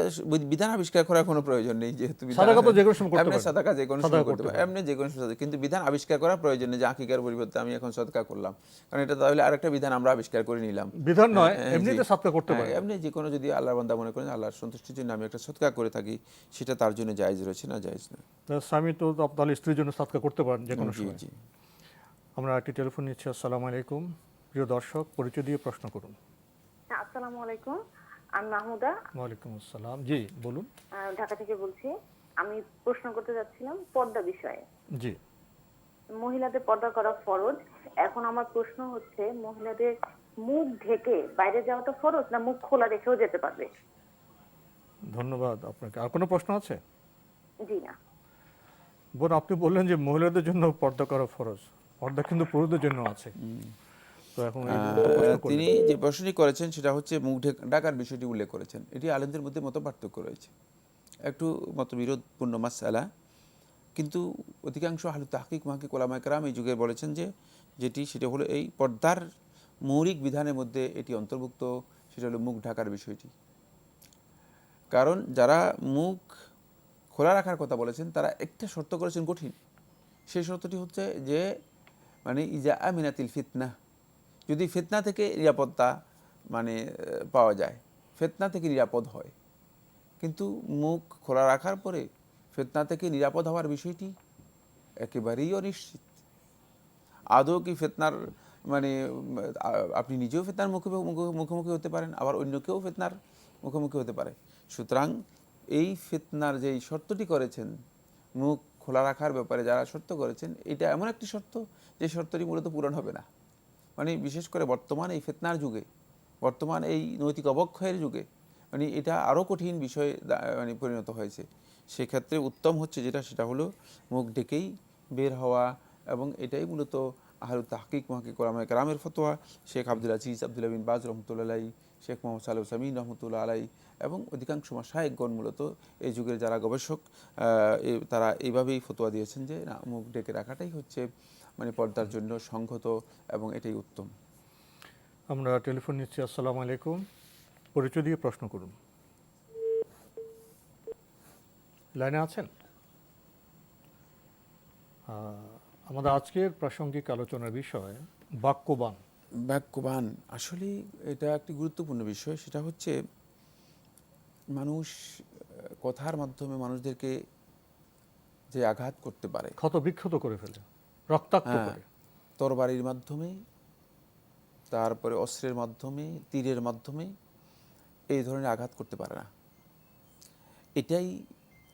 বিধান আবিষ্কার করার কোনো প্রয়োজন নেই, যেহেতু সাদাকা তো যে কোনো সময় করতে এমনি পারবেন। সাদাকা যে কোনো সাদাকা সময় করতে করতে পারে, পারবেন। এমনি যে কোনো সময়, কিন্তু বিধান আবিষ্কার করার প্রয়োজন নেই যে আকিকার পরিবর্তে আমি এখন সাদকা করলাম, কারণ এটা তাহলে আরেকটা বিধান আমরা আবিষ্কার করে নিলাম। বিধান নয়, হ্যাঁ, এমনিতে জি। সাদকা করতে হ্যাঁ, পারবেন। এমনি যে কোনো, যদি আল্লাহর বান্দা মনে করেন আল্লাহর সন্তুষ্টির জন্য আমি একটা সদকা করে থাকি, সেটা তার জন্য জায়েজ রয়েছে, না জায়েজ না। স্বামী তো তাহলে স্ত্রীর জন্য সাদকা করতে পারেন যে কোনো জি, সময়। জি। আমরা একটি টেলিফোন নিচ্ছি। আসসালামু আলাইকুম, প্রিয় দর্শক, পরিচয় দিয়ে প্রশ্ন করুন। আসসালামু আলাইকুম, আমি মাহমুদা, ওয়ালাইকুম আসসালাম। জি বলুন। ঢাকা থেকে বলছি। আমি প্রশ্ন করতে যাচ্ছিলাম পর্দা বিষয়ে। জি, মহিলাদের পর্দা করা ফরজ। এখন আমার প্রশ্ন হচ্ছে, মহিলাদের মুখ ঢেকে বাইরে যাওয়াটা ফরজ না মুখ খোলা রেখেও যেতে পারবে? ধন্যবাদ আপনাকে। আর কোনো প্রশ্ন আছে? জি না। বোন, আপনি বললেন যে মহিলাদের জন্য পর্দা করা ফরজ, পর্দা কিন্তু পুরুষদের জন্য আছে। তো এখন এই প্রশ্ন করলেন। তিনি যে প্রশ্নটি করেছেন সেটা হচ্ছে মুখ ঢাকার বিষয়টি উল্লেখ করেছেন। এটি আলেমদের মধ্যে মত পার্থক্য রয়েছে, একটু মতবিরোধপূর্ণ মাসআলা, কিন্তু অধিকাংশ আহলে তাহকিক মুহাক্কিক উলামায়ে কেরাম এই যুগে বলেছেন যে সেটা হলো এই পর্দার মৌলিক বিধানের মধ্যে এটি অন্তর্ভুক্ত, সেটা হলো মুখ ঢাকার বিষয়টি। কারণ যারা মুখ খোলা রাখার কথা বলেছেন তারা একটা শর্ত করেছেন কঠিন, সেই শর্তটি হচ্ছে যে মানে ইজা আমিনাতিল ফিতনা, যদি ফিতনা থেকে নিরাপত্তা মানে পাওয়া যায়, ফিতনা থেকে নিরাপদ হয়। কিন্তু মুখ খোলা রাখার পরে ফিতনা থেকে নিরাপদ হওয়ার বিষয়টি একেবারেই অনিশ্চিত। আদৌ কি ফিতনার মানে আপনি নিজেও ফিতনার মুখোমুখি হতে পারেন, আবার অন্য কেউ ফিতনার মুখোমুখি হতে পারে। সুতরাং এই ফিতনার যেই শর্তটি করেছেন, মুখ খোলা রাখার ব্যাপারে যারা শর্ত করেছেন, এটা এমন একটি শর্ত যে শর্তটি মূলত পূরণ হবে না। মানে বিশেষ করে বর্তমান এই ফিতনার যুগে, বর্তমান এই নৈতিক অবক্ষয়ের যুগে মানে এটা আরও কঠিন বিষয় মানে পরিণত হয়েছে। সেক্ষেত্রে উত্তম হচ্ছে যেটা, সেটা হলো মুখ ডেকেই বের হওয়া, এবং এটাই মূলত আহলুত তাহকিক মুহাক্কিক ওলামায়ে কেরামের ফতোয়া। শেখ আব্দুল আজিজ আব্দুল্লাহ বিন বাজ রহমতুল্লাহ আলাই, শেখ মোহাম্মদ সালেহ সামিন রহমতুল্লাহ আলাই এবং অধিকাংশ মাশায়েখগণ মূলত এই যুগের যারা গবেষক তারা এইভাবেই ফতোয়া দিয়েছেন যে না, মুখ ডেকে রাখাটাই হচ্ছে মানে পর্দার জন্য সংহত এবং এটাই উত্তম। আমরা টেলিফোন নিচ্ছি। আসসালামু আলাইকুম, পরিচয় দিয়ে প্রশ্ন করুন। লাইনে আছেন? আমাদের আজকের প্রাসঙ্গিক আলোচনার বিষয় বাক্যবান। বাক্যবান আসলে এটা একটি গুরুত্বপূর্ণ বিষয়। সেটা হচ্ছে মানুষ কথার মাধ্যমে মানুষদেরকে যে আঘাত করতে পারে, ক্ষত বিক্ষত করে ফেলে, রক্তাক্ত করে। তরবারির মাধ্যমে, তারপরে অস্ত্রের মাধ্যমে, তীরের মাধ্যমে এই ধরনের আঘাত করতে পারে না। এটাই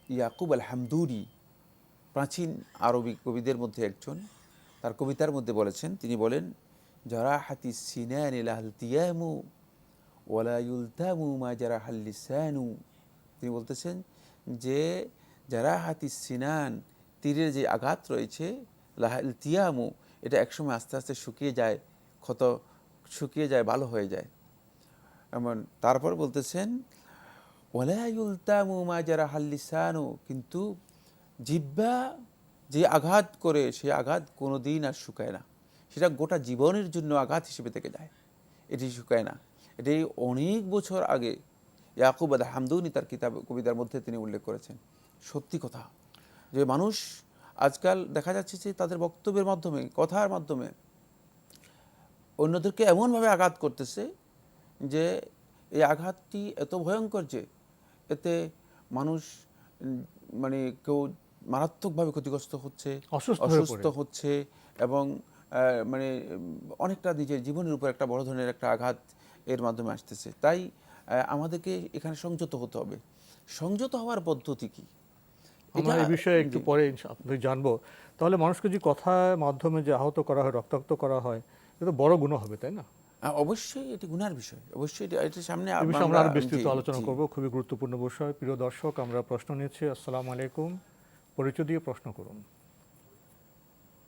ইয়াকুব আল হামদুরি, প্রাচীন আরবি কবিদের মধ্যে একজন, তার কবিতার মধ্যে বলেছেন, তিনি বলেন জারাহাতি সিনানি লাল তিয়ামু ওয়ালা ইউলতামু মা জারাহাল লিসানু। তিনি বলতেছেন যে জারাহাতি সিনান, তীরের যে আঘাত রয়েছে, লাহাল তিয়ামু, এটা একসময় আস্তে আস্তে শুকিয়ে যায়, ক্ষত শুকিয়ে যায়, ভালো হয়ে যায়। এমন তারপর বলতেছেন ওয়ালা ইউলতামু মা জারাহাল লিসানু, কিন্তু জিহ্বা যে আঘাত করে সেই আঘাত কোনো দিন আর শুকায় না, সেটা গোটা জীবনের জন্য আঘাত হিসেবে থেকে যায়, এটি শুকায় না। এটি অনেক বছর আগে ইয়াকুব আল হামদুনি তার কিতাব কবিতার মধ্যে তিনি উল্লেখ করেছেন। সত্যি কথা যে মানুষ আজকাল দেখা যাচ্ছে যে তাদের বক্তব্যের মাধ্যমে, কথার মাধ্যমে অন্যদেরকে এমনভাবে আঘাত করতেছে যে এই আঘাতটি এত ভয়ঙ্কর যে এতে মানুষ মানে কেউ মারাত্মকভাবে ক্ষতিগ্রস্ত হচ্ছে, অসুস্থ হচ্ছে, এবং মানে অনেকটা নিজের জীবনের উপর একটা বড় ধরনের একটা আঘাত এর মাধ্যমে আসতেছে। তাই আমাদেরকে এখানে সংযত হতে হবে। সংযত হওয়ার পদ্ধতি কি, আমরা এই বিষয়ে একটু পরে জানবো। তাহলে মানুষকে যে কথার মাধ্যমে যে আহত করা হয়, রক্তাক্ত করা হয়, এটা বড় গুনাহ হবে, তাই না? অবশ্যই এটি গুনার বিষয়, অবশ্যই এটা সামনে আমরা আরো বিস্তৃত আলোচনা করব। খুবই গুরুত্বপূর্ণ বিষয়। প্রিয় দর্শক, আমরা প্রশ্ন নিচ্ছি। আসসালামু আলাইকুম, পরিচয় দিয়ে প্রশ্ন করুন।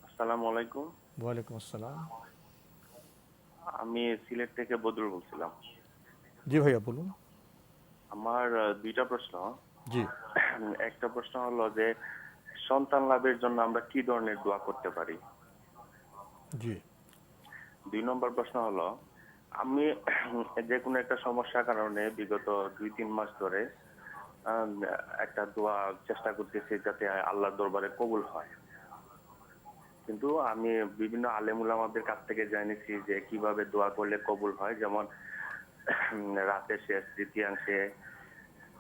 আসসালামু আলাইকুম। ওয়ালাইকুম আসসালাম। আমি সিলেট থেকে বদরুল বলছিলাম। জি ভাইয়া বলুন। আমার দুইটা প্রশ্ন। জি। একটা প্রশ্ন হলো যে সন্তান লাভের জন্য আমরা কি ধরনের দোয়া করতে পারি? জি। 2 নম্বর প্রশ্ন হলো, আমি যে কোনো একটা সমস্যার কারণে বিগত 2-3 মাস ধরে একটা দোয়া চেষ্টা করতেছি যাতে আল্লাহর দরবারে কবুল হয়, কিন্তু আমি বিভিন্ন আলেম উলামাদের কাছ থেকে জেনেছি যে কিভাবে দোয়া করলে কবুল হয়। যেমন রাতের শেষ তৃতীয়াংশে,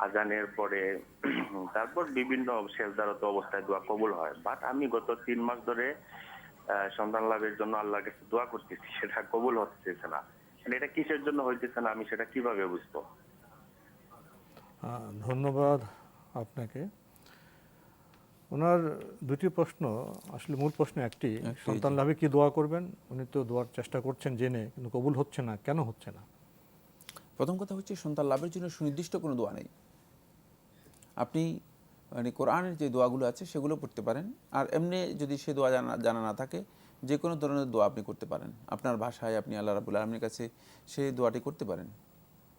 আজানের পরে, তারপর বিভিন্ন সেজদারত অবস্থায় দোয়া কবুল হয়। বাট আমি গত 3 মাস ধরে সন্তান লাভের জন্য আল্লাহর কাছে দোয়া করতেছি, সেটা কবুল হচ্ছে না। এটা কিসের জন্য হইতেছে না, আমি সেটা কিভাবে বুঝবো? ধন্যবাদ আপনাকে। ওনার দুটি প্রশ্ন, আসলে মূল প্রশ্ন একটি, সন্তান লাভে কি দোয়া করবেন। উনি তো দোয়ার চেষ্টা করছেন জেনে, কিন্তু কবুল হচ্ছে না, কেন হচ্ছে না? প্রথম কথা হচ্ছে সন্তান লাভের জন্য সুনির্দিষ্ট কোনো দোয়া নেই। আপনি মানে কোরআনের যে দোয়াগুলো আছে সেগুলো পড়তে পারেন, আর এমনি যদি সে দোয়া জানা না থাকে, যে কোনো ধরনের দোয়া আপনি করতে পারেন। আপনার ভাষায় আপনি আল্লাহ রাব্বুল আলামিনের কাছে সেই দোয়াটি করতে পারেন,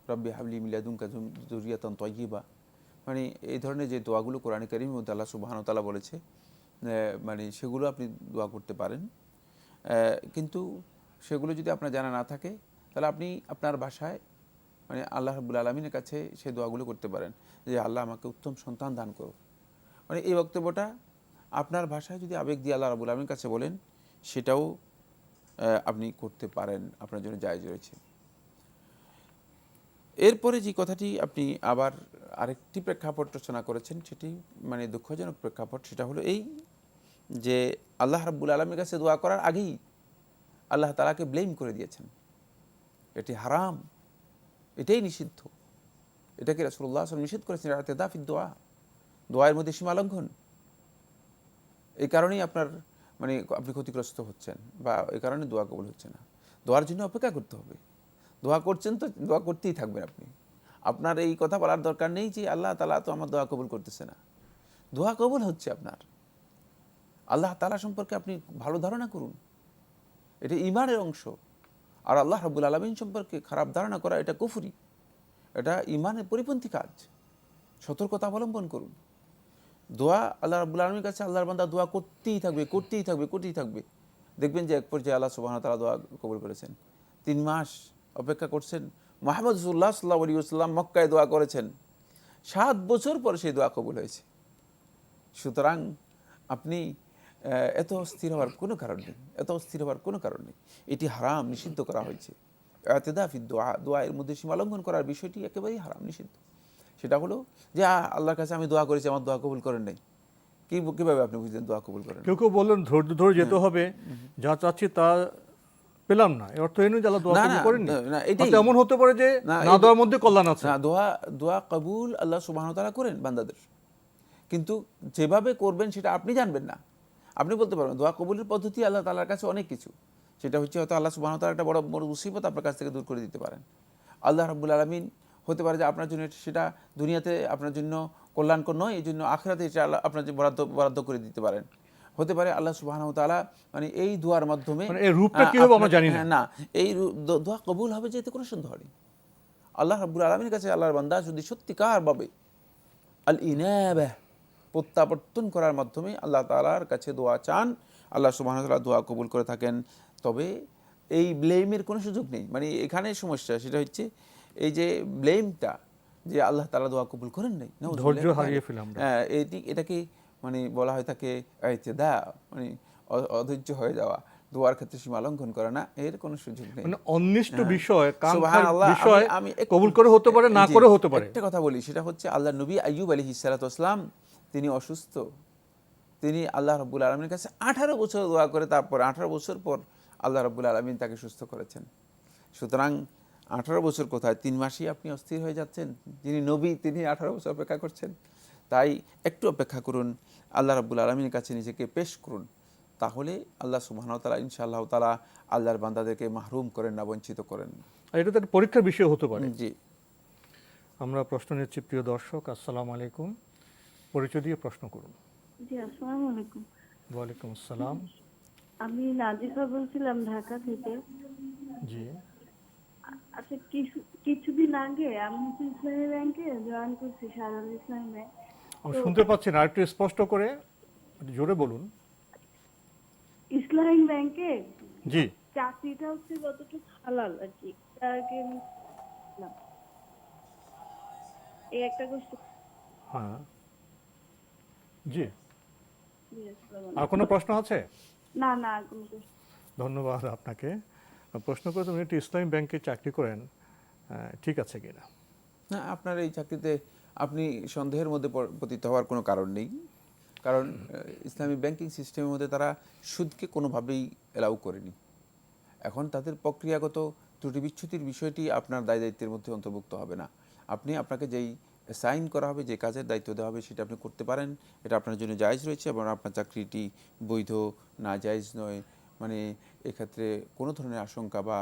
রব্বি হাবলি মিন লাদুনকা যুররিয়াতান তাইয়্যিবা। মানে এই ধরনের যে দোয়াগুলো কোরআনে কারীমের মধ্যে আল্লাহ সুবহানাহু ওয়া তাআলা বলেছে, মানে সেগুলো আপনি দোয়া করতে পারেন। কিন্তু সেগুলো যদি আপনার জানা না থাকে, তাহলে আপনি আপনার ভাষায় মানে আল্লাহ রাব্বুল আলামিনের কাছে সেই দোয়াগুলো করতে পারেন যে আল্লাহ আমাকে উত্তম সন্তান দান করো। মানে এই বক্তব্যটা আপনার ভাষায় যদি আবেগ দিয়ে আল্লাহ রাব্বুল আলামিনের কাছে বলেন, সেটাও আপনি করতে পারেন, আপনার জন্য জায়েজ রয়েছে। এরপরে যে কথাটি আপনি আবার আরেকটি প্রেক্ষাপট রচনা করেছেন, সেটি মানে দুঃখজনক প্রেক্ষাপট। সেটা হলো এই যে আল্লাহ রাব্বুল আলামিনের কাছে দোয়া করার আগেই আল্লাহ তাআলাকে ব্লেম করে দিয়েছেন, এটি হারাম, এটাই নিষিদ্ধ, এটাকে রাসূলুল্লাহ সাল্লাল্লাহু আলাইহি ওয়াসাল্লাম নিষেধ করেছেন, ইতিদা ফি দোয়া, দোয়ার মধ্যে সীমা লঙ্ঘন। এই কারণেই আপনার মানে আপনি ক্ষতিগ্রস্ত হচ্ছেন, বা এই কারণে দোয়া কবুল হচ্ছে না। দোয়ার জন্য অপেক্ষা করতে হবে। দোয়া করছেন তো দোয়া করতেই থাকবেন আপনি। আপনার এই কথা বলার দরকার নেই যে আল্লাহ তাআলা তো আমার দোয়া কবুল করতেছে না। দোয়া কবুল হচ্ছে আপনার। আল্লাহ তাআলা সম্পর্কে আপনি ভালো ধারণা করুন, এটা ঈমানের অংশ। আর আল্লাহ রাব্বুল আলামিন সম্পর্কে খারাপ ধারণা করা এটা কুফরি, এটা ঈমানের পরিপন্থী কাজ। সতর্কতা অবলম্বন করুন। দোয়া আল্লাহ রাব্বুল আলামিনের কাছে আল্লাহর বান্দা দোয়া করতেই থাকবে, করতেই থাকবে, করতেই থাকবে। দেখবেন যে এক পর্যায়ে আল্লাহ সুবহানাহু ওয়া তাআলা দোয়া কবুল করেছেন। 3 মাস অপেক্ষা করছেন। মুহাম্মদ রাসূলুল্লাহ সাল্লাল্লাহু আলাইহি ওয়াসাল্লাম মক্কায় দোয়া করেছেন, 7 বছর পর সেই দোয়া কবুল হয়েছে। সুতরাং আপনি এত অস্থির হওয়ার কোনো কারণ নেই, এত অস্থির হওয়ার কোনো কারণ নেই। এটি হারাম, নিষিদ্ধ করা হয়েছে। ইতিদা ফি দোয়া, দোয়ার মধ্যে সীমা লঙ্ঘন করার বিষয়টি একেবারেই হারাম, নিষিদ্ধ। সেটা হলো যে আল্লাহর কাছে আমি দোয়া করেছি, আমার দোয়া কবুল করেন নাই। কিভাবে আপনি বুঝলেন দোয়া কবুল করেন? কেউ কেউ বললেন ধৈর্য ধরে যেতে হবে, যা চাচ্ছি তা পেলাম না, এর অর্থ এই নয় যে আল্লাহ দোয়া কবুল করেননি। হয়তো এমন হতে পারে যে না দোয়ার মধ্যে কল্যাণ আছে। না, দোয়া কবুল আল্লাহ সুবহানাহু ওয়া তাআলা করেন বান্দাদের, কিন্তু যেভাবে করবেন সেটা আপনি জানবেন না। আপনি বলতে পারবেন দোয়া কবুলের পদ্ধতি আল্লাহ তাআলার কাছে অনেক কিছু। সেটা হচ্ছে হয়তো আল্লাহ সুবহানাহু ওয়া তাআলা একটা বড় মুসিবত আপনার কাছ থেকে দূর করে দিতে পারেন। আল্লাহ রাব্বুল আলামিন হতে পারে যে আপনার জন্য সেটা দুনিয়াতে আপনার জন্য কল্যাণকর নয়, এই জন্য আখিরাতে এটা আল্লাহ আপনার জন্য বরাদ্দ করে দিতে পারেন। হতে পারে আল্লাহ সুবহানাহু ওয়া তাআলা মানে এই দোয়ার মাধ্যমে, মানে এই রূপটা কি হবে আমরা জানি না। না, এই দোয়া কবুল হবে যে এতে কোনো সন্দেহ নেই। আল্লাহ রাব্বুল আলামিনের কাছে আল্লাহর বান্দা যদি সত্যিকারভাবে আল ইনাবাহ, প্রত্যাবর্তন করার মাধ্যমে আল্লাহ তাআলার কাছে দোয়া চান, আল্লাহ সুবহানাহু ওয়া তাআলা দোয়া কবুল করে থাকেন। তবে এই ব্লেমের কোনো সুযোগ নেই। মানে এখানে সমস্যা সেটা হচ্ছে এই যে ব্লেমটা, যে আল্লাহ তাআলা দোয়া কবুল করেন নাই, ধৈর্য হারিয়ে ফেললাম। হ্যাঁ, এটাকে মানে বলা হয় তাকে ইতিদা, মানে অধৈর্য হয়ে যাওয়া, দোয়ার ক্ষেত্রে সীমা লঙ্ঘন করে না, এর কোনো সুযোগ নেই। মানে অনিষ্ট বিষয়, সুবহানাল্লাহ, বিষয় কবুল করে হতে পারে, না করে হতে পারে। একটা কথা বলি, সেটা হচ্ছে আল্লাহ নবী আইয়ুব আলাইহিস সালাতু ওয়াস সালাম, তিনি অসুস্থ, তিনি আল্লাহ রাব্বুল আলামিনের কাছে 18 বছর দোয়া করে তারপর 18 বছর পর আল্লাহ রাব্বুল আলামিন তাকে সুস্থ করেছেন। সুতরাং 18 বছর কোথায়, 3 মাসেই আপনি অস্থির হয়ে যাচ্ছেন। যিনি নবী তিনি 18 বছর অপেক্ষা করছেন। তাই একটু অপেক্ষা করুন, আল্লাহ রাব্বুল আলামিনের কাছে নিজেকে পেশ করুন, তাহলে আল্লাহ সুবহানাহু ওয়া তাআলা ইনশাআল্লাহ তাআলা আল্লাহর বান্দাদেরকে মাহরুম করেন না, বঞ্চিত করেন। এটা তো একটা পরীক্ষার বিষয় হতে পারে। জি, আমরা প্রশ্ন নিচ্ছি। প্রিয় দর্শক, আসসালামু আলাইকুম, পরিচয় দিয়ে প্রশ্ন করুন। জি, আসসালামু আলাইকুম। ওয়ালাইকুম আসসালাম। আমি নাজিফা বলছিলাম ঢাকা থেকে। জি, আচ্ছা, কিছুদিন আগে আমি ইসলামী ব্যাংকে জয়েন করছি, সাধারণ ইসলামী ব্যাংক। আমি শুনতে পাচ্ছি না, একটু স্পষ্ট করে জোরে বলুন। ইসলামী ব্যাংকে জি, চাকরিটা হচ্ছে কতটুকু হালাল আর কি, এই একটা কোশ্চেন। হ্যাঁ, জি। আর কোনো প্রশ্ন আছে? না না, কোনো প্রশ্ন। ধন্যবাদ আপনাকে। প্রশ্ন করে তুমি একটি ইসলামী ব্যাংকে চাকরি করেন, ঠিক আছে কিনা? না, আপনার এই চাকরিতে আপনি সন্দেহের মধ্যে পতিত হওয়ার কোনো কারণ নেই। কারণ ইসলামী ব্যাংকিং সিস্টেমের মধ্যে তারা সুদকে কোনোভাবেই এলাউ করেনি। এখন তাদের প্রক্রিয়াগত ত্রুটি বিচ্যুতির বিষয়টি আপনার দায়িত্বের মধ্যে অন্তর্ভুক্ত হবে না। আপনাকে যেই সাইন করা হবে, যে কাজের দায়িত্ব দেওয়া হবে, সেটা আপনি করতে পারেন, এটা আপনার জন্য জায়েজ রয়েছে, এবং আপনার চাকরিটি বৈধ না জায়েজ নয়, মানে এক্ষেত্রে কোনো ধরনের আশঙ্কা বা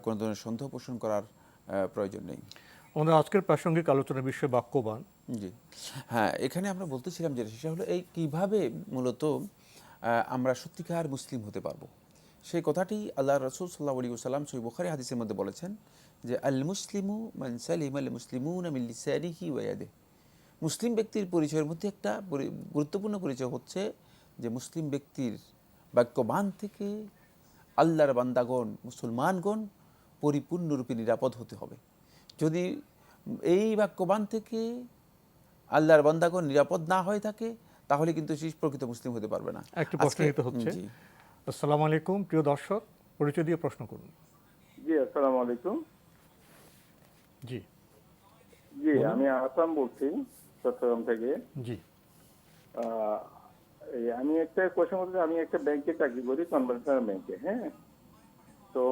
কোনো ধরনের সন্দেহ পোষণ করার প্রয়োজন নেই। আমাদের আজকের প্রাসঙ্গিক আলোচনার বিষয় বাক্যবান। জি, হ্যাঁ, এখানে আমরা বলতেছিলাম যে সেটা হলো এই কীভাবে মূলত আমরা সত্যিকার মুসলিম হতে পারবো, সেই কথাটি আল্লাহ রাসূল সাল্লাল্লাহু আলাইহি ওয়াসাল্লাম সহিহ বুখারী হাদিসের মধ্যে বলেছেন যে আল মুসলিমু মান সালিমা আল মুসলিমুনা মিন লিসানিহি ওয়া ইয়াদিহি। মুসলিম ব্যক্তির পরিচয়ের মধ্যে একটা গুরুত্বপূর্ণ পরিচয় হচ্ছে যে মুসলিম ব্যক্তির বাক্যবান থেকে আল্লাহর বান্দাগণ, মুসলমানগণ পরিপূর্ণরূপে নিরাপদ হতে হবে। যদি এই বাক্যবান থেকে আল্লাহর বান্দাগণ নিরাপদ না হয়ে থাকে, তাহলে কিন্তু সে প্রকৃত মুসলিম হতে পারবে না। একটু প্রশ্ন নিতে হচ্ছে। আসসালামু আলাইকুম, প্রিয় দর্শক, পরিচয় দিয়ে প্রশ্ন করুন। জি, আসসালামু আলাইকুম। জি জি, আমি আসাম বলছি, চট্টগ্রাম থেকে। জি, আমি একটা কোশ্চেন করতে, আমি একটা ব্যাংকে চাকরি করি, কনভেনশনাল ব্যাংকে। হ্যাঁ, তো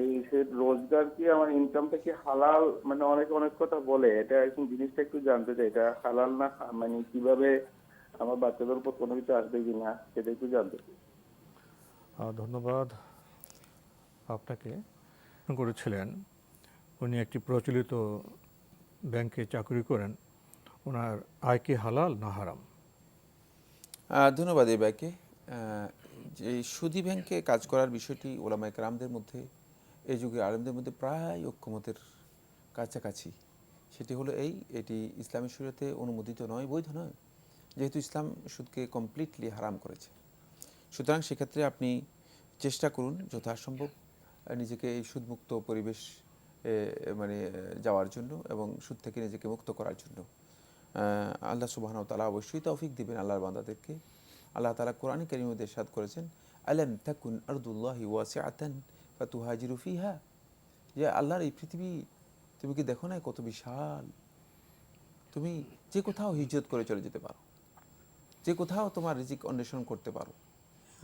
এই সে রোজগার কি আমার ইনকামটা কি হালাল, মানে অনেক অনেক কথা বলে, এটা এখন জিনিসটা একটু জানতে চাই, এটা হালাল না মানে কিভাবে আমার বাচ্চাদের উপর কোনো কিছু আসবে কিনা সেটা একটু জানতে চাই। ধন্যবাদ আপনাকে। করেছিলেন উনি একটি প্রচলিত ব্যাংকে চাকরি করেন, ওনার আয় কি হালাল না হারাম? ধন্যবাদ এই ব্যাংকে। যে সুদী ব্যাংকে কাজ করার বিষয়টি ওলামায়ে কেরামদের মধ্যে, এই যুগে আলেমদের মধ্যে প্রায় ঐক্যমতের কাছাকাছি। সেটি হলো এটি ইসলামী শরীয়তে অনুমোদিত নয়, বৈধ নয়, যেহেতু ইসলাম সুদকে কমপ্লিটলি হারাম করেছে। সুতরাং সেক্ষেত্রে আপনি চেষ্টা করুন যথাসম্ভব নিজেকে এই সুদমুক্ত পরিবেশ মানে যাওয়ার জন্য এবং সুদ থেকে নিজেকে মুক্ত করার জন্য। আল্লাহ সুবহানাহু ওয়া তাআলা অবশ্যই তৌফিক দিবেন আল্লাহর বান্দাদেরকে। আল্লাহ তাআলা কোরআনে কারীমে ইরশাদ করেছেন, আলাম তাকুন আরদুল্লাহি ওয়াসিআতান ফাতুহাজিরু ফিহা, যে আল্লাহর এই পৃথিবী তুমি কি দেখো না কত বিশাল, তুমি যে কোথাও হিজরত করে চলে যেতে পারো, যে কোথাও তোমার রিজিক অন্বেষণ করতে পারো।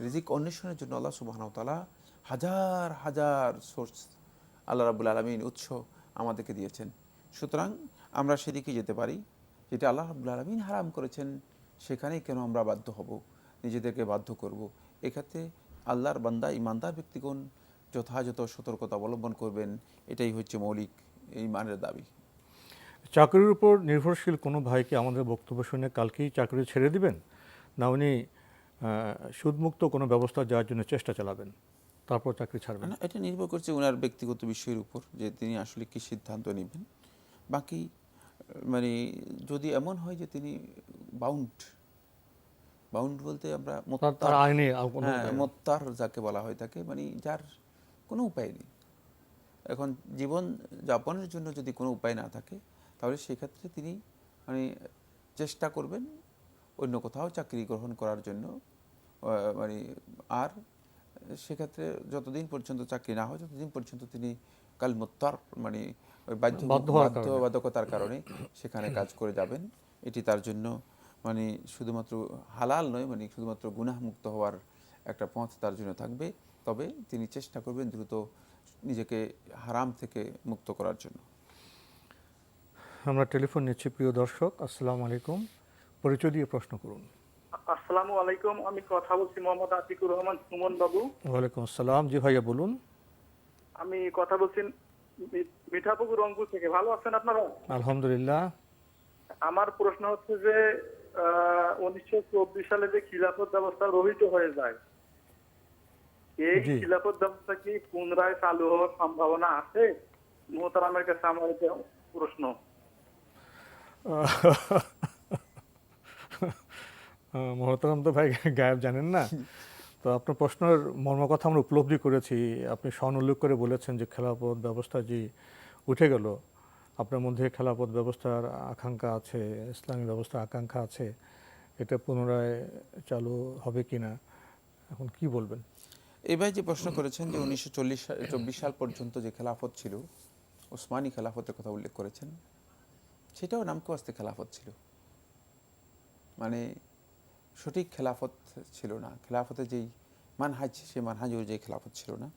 রিজিক অন্বেষণের জন্য আল্লাহ সুবহানাহু ওয়া তাআলা হাজার হাজার সোর্স, আল্লাহ রাব্বুল আলামিন উৎস আমাদেরকে দিয়েছেন। সুতরাং আমরা সেদিকে যেতে পারি যেটা আল্লাহ রাব্বুল আলামিন হারাম করেছেন, সেখানেই কেন আমরা বাধ্য হব, নিজেদেরকে বাধ্য করব। এক্ষেত্রে আল্লাহর বান্দা ইমানদার ব্যক্তিগণ যথাযথ সতর্কতা অবলম্বন করবেন, এটাই হচ্ছে মৌলিক ঈমানের দাবি। চাকরির উপর নির্ভরশীল কোনো ভাইকে আমাদের বক্তব্য শুনে কালকেই চাকরি ছেড়ে দিবেন, না উনি সুদমুক্ত কোনো ব্যবস্থা যাওয়ার জন্য চেষ্টা চালাবেন তারপর চাকরি ছাড়বেন? না, এটা নির্ভর করছে ওনার ব্যক্তিগত বিষয়ের উপর, যে তিনি আসলে কি সিদ্ধান্ত নেবেন। বাকি মানে যদি এমন হয় যে তিনি বাউন্ড বলতে আমরা মোত্তার যাকে বলা হয় তাকে, মানে যার কোনো উপায় নেই, এখন জীবন যাপনের জন্য যদি কোনো উপায় না থাকে, তাহলে সেক্ষেত্রে তিনি মানে চেষ্টা করবেন অন্য কোথাও চাকরি গ্রহণ করার জন্য। মানে আর সেক্ষেত্রে যতদিন পর্যন্ত চাকরি না হয় ততদিন পর্যন্ত তিনি কাল মোত্তার মানে বাধ্যবাধকতার কারণে সেখানে কাজ করে যাবেন। এটি তার জন্য মানে শুধুমাত্র হালাল নয়, মানে শুধুমাত্র গুনাহমুক্ত হওয়ার একটা পথ তার জন্য থাকবে। তবে তিনি চেষ্টা করবেন দ্রুত নিজেকে হারাম থেকে মুক্ত করার জন্য। আমরা টেলিফোন নিচ্ছি। প্রিয় দর্শক, আসসালামু আলাইকুম, পরিচয় দিয়ে প্রশ্ন করুন। আসসালামু আলাইকুম, আমি কথা বলছি মোহাম্মদ আতিকুর রহমান সুমন বাবু। ওয়ালাইকুম আসসালাম, জি ভাইয়া বলুন। আমি কথা বলছি মিঠাপুকুর রংপুর থেকে। ভালো আছেন আপনারা? আলহামদুলিল্লাহ। আমার প্রশ্ন হচ্ছে যে 1924 সালে যে খিলাফত ব্যবস্থা রহিত হয়ে যায়, এই খিলাফত ব্যবস্থা কি পুনরায় চালু হওয়ার সম্ভাবনা আছে? মোহতারামের কাছে আমার এটা প্রশ্ন। মোহতারাম তো ভাই গায়েব জানেন না, তো আপনার প্রশ্নের মর্ম কথা আমরা উপলব্ধি করেছি। আপনি স্বউল্লেখ করে বলেছেন যে খেলাফত ব্যবস্থা যে উঠে গেল, আপনার মধ্যে খেলাফত ব্যবস্থার আকাঙ্ক্ষা আছে, ইসলামী ব্যবস্থার আকাঙ্ক্ষা আছে, এটা পুনরায় চালু হবে কিনা, এখন কি বলবেন? এবার যে প্রশ্ন করেছেন যে 1924 সাল পর্যন্ত যে খেলাফত ছিল, ওসমানী খেলাফতের কথা উল্লেখ করেছেন, সেটাও নামকাওয়াস্তে খেলাফত ছিল, মানে সঠিক খেলাফত ছিল না। খেলাফতের যেই মানহাজ, সেই মানহাজ অনুযায়ী খেলাফত ছিল না।